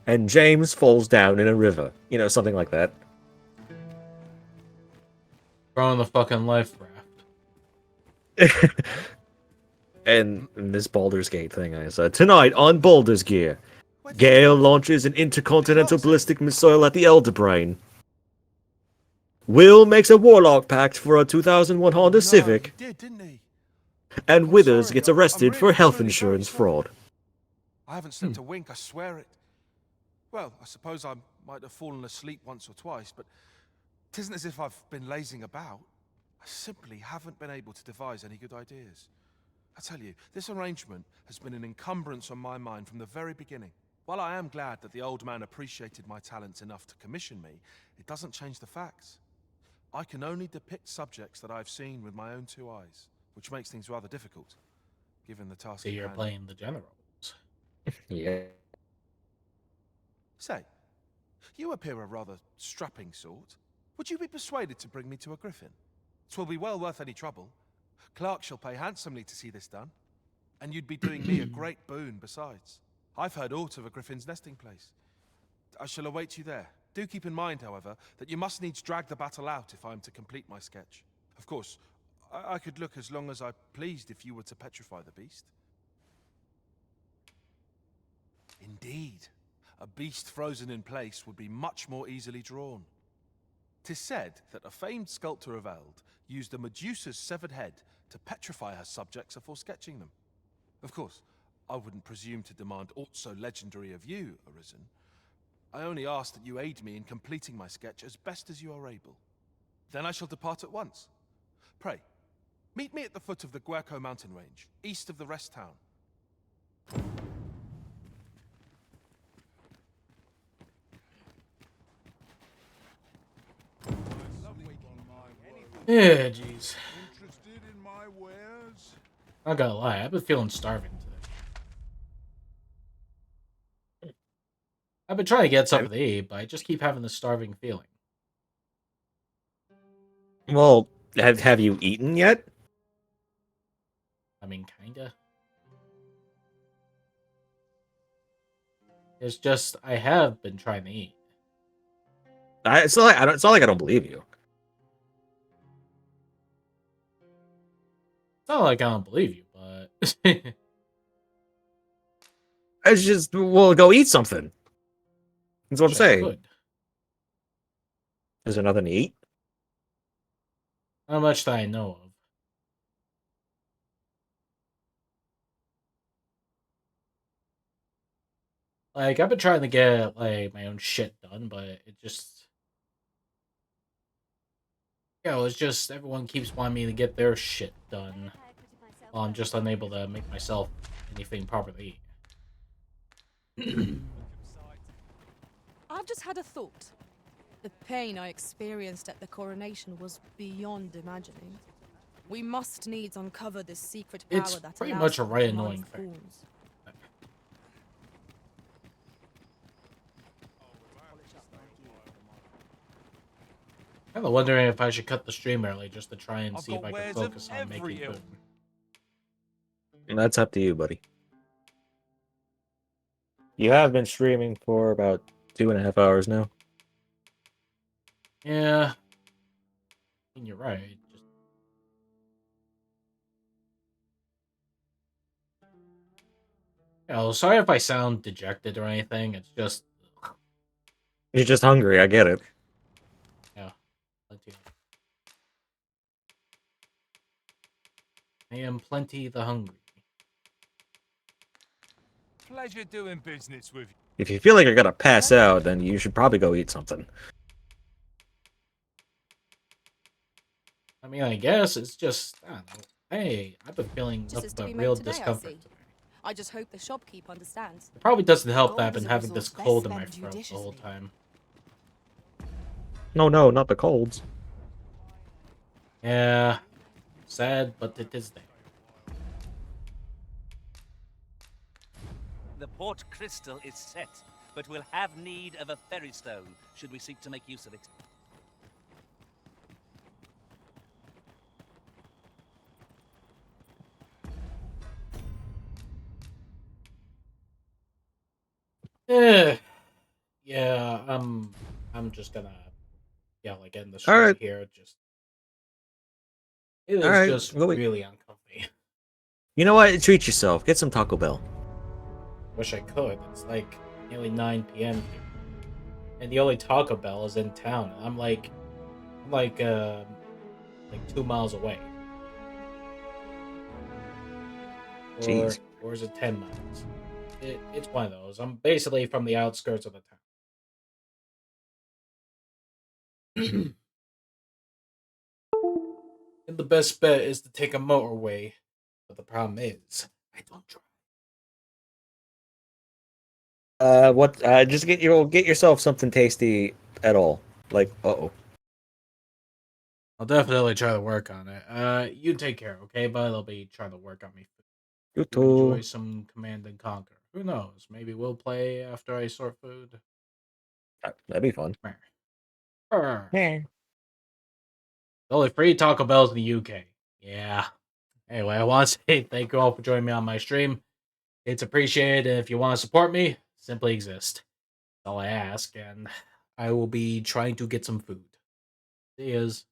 And James falls down in a river." You know, something like that. Throw in the fucking life raft. And this Baldur's Gate thing I said, "Tonight on Baldur's Gear, Gale launches an intercontinental ballistic missile at the Elder Brain. Will makes a Warlock pact for a 2001 Honda Civic. He did, didn't he? And Withers gets arrested for health insurance fraud." I haven't slept a wink, I swear it. Well, I suppose I might have fallen asleep once or twice, but it isn't as if I've been lazing about. I simply haven't been able to devise any good ideas. I tell you, this arrangement has been an encumbrance on my mind from the very beginning. While I am glad that the old man appreciated my talents enough to commission me, it doesn't change the facts. I can only depict subjects that I've seen with my own two eyes, which makes things rather difficult, given the task So at you're hand. playing the generals. Yeah. Say, you appear a rather strapping sort. Would you be persuaded to bring me to a griffin? 'Twill be well worth any trouble. Clark shall pay handsomely to see this done. And you'd be doing me a great boon besides. I've heard aught of a griffin's nesting place. I shall await you there. Do keep in mind, however, that you must needs drag the battle out if I am to complete my sketch. Of course, I could look as long as I pleased if you were to petrify the beast. Indeed. A beast frozen in place would be much more easily drawn. 'Tis said that a famed sculptor of Eld used a Medusa's severed head to petrify her subjects before sketching them. Of course, I wouldn't presume to demand aught so legendary of you, Arisen. I only ask that you aid me in completing my sketch as best as you are able. Then I shall depart at once. Pray, meet me at the foot of the Guerco mountain range, east of the rest town. Yeah, jeez. Interested in my wares? Not gonna lie, I've been feeling starving today. I've been trying to get something to eat, but I just keep having this starving feeling. Well, have you eaten yet? I mean, kinda. It's just I have been trying to eat. It's not like I don't. It's not like I don't believe you. It's not like I don't believe you, but It's just well, go eat something. That's what I'm wish I saying. could. Is there nothing to eat? Not much that I know of. Like I've been trying to get like my own shit done, but it just it's just everyone keeps wanting me to get their shit done. While I'm just unable to make myself anything properly. I've just had a thought. The pain I experienced at the coronation was beyond imagining. We must needs uncover this secret power It's that pretty allows much a for the right command annoying of thing. thorns. Kind of wondering if I should cut the stream early just to try and I've see if got I can wares of focus on every making ilk. food. That's up to you, buddy. You have been streaming for about 2.5 hours now. Yeah, I mean, you're right. Just... sorry if I sound dejected or anything. It's just You're just hungry. I get it. yeah, plenty. I am plenty the hungry. Pleasure doing business with you. If you feel like you're gonna pass out, then you should probably go eat something. I mean, I guess it's just I don't know. Hey, I've been feeling Just nothing as to be but made real today, I discomfort. see. I just hope the shopkeep understands. It probably doesn't help that Gold I've been is a having this resource best cold in my spent throat the whole time. No, not the colds. Yeah, sad, but it is there. The port crystal is set, but we'll have need of a ferry stone should we seek to make use of it. Yeah, I'm just gonna like end the All stream right. here. It All is right, just go eat. really uncomfy. You know what? Treat yourself. Get some Taco Bell. Wish I could. It's like nearly 9 p.m. here, and the only Taco Bell is in town. And I'm like 2 miles away. Jeez. Or is it 10 miles? It's one of those. I'm basically from the outskirts of the town. And the best bet is to take a motorway. But the problem is, I don't drive. What? Just get yourself something tasty at all. Like, uh-oh. I'll definitely try to work on it. You take care, okay, bud? I'll be trying to work on me. You You enjoy too. some Command and Conquer. Who knows? Maybe we'll play after I sort food. That'd be fun. The only free Taco Bell's in the UK. Yeah. Anyway, I want to say thank you all for joining me on my stream. It's appreciated, and if you want to support me, simply exist. That's all I ask, and I will be trying to get some food. See yous.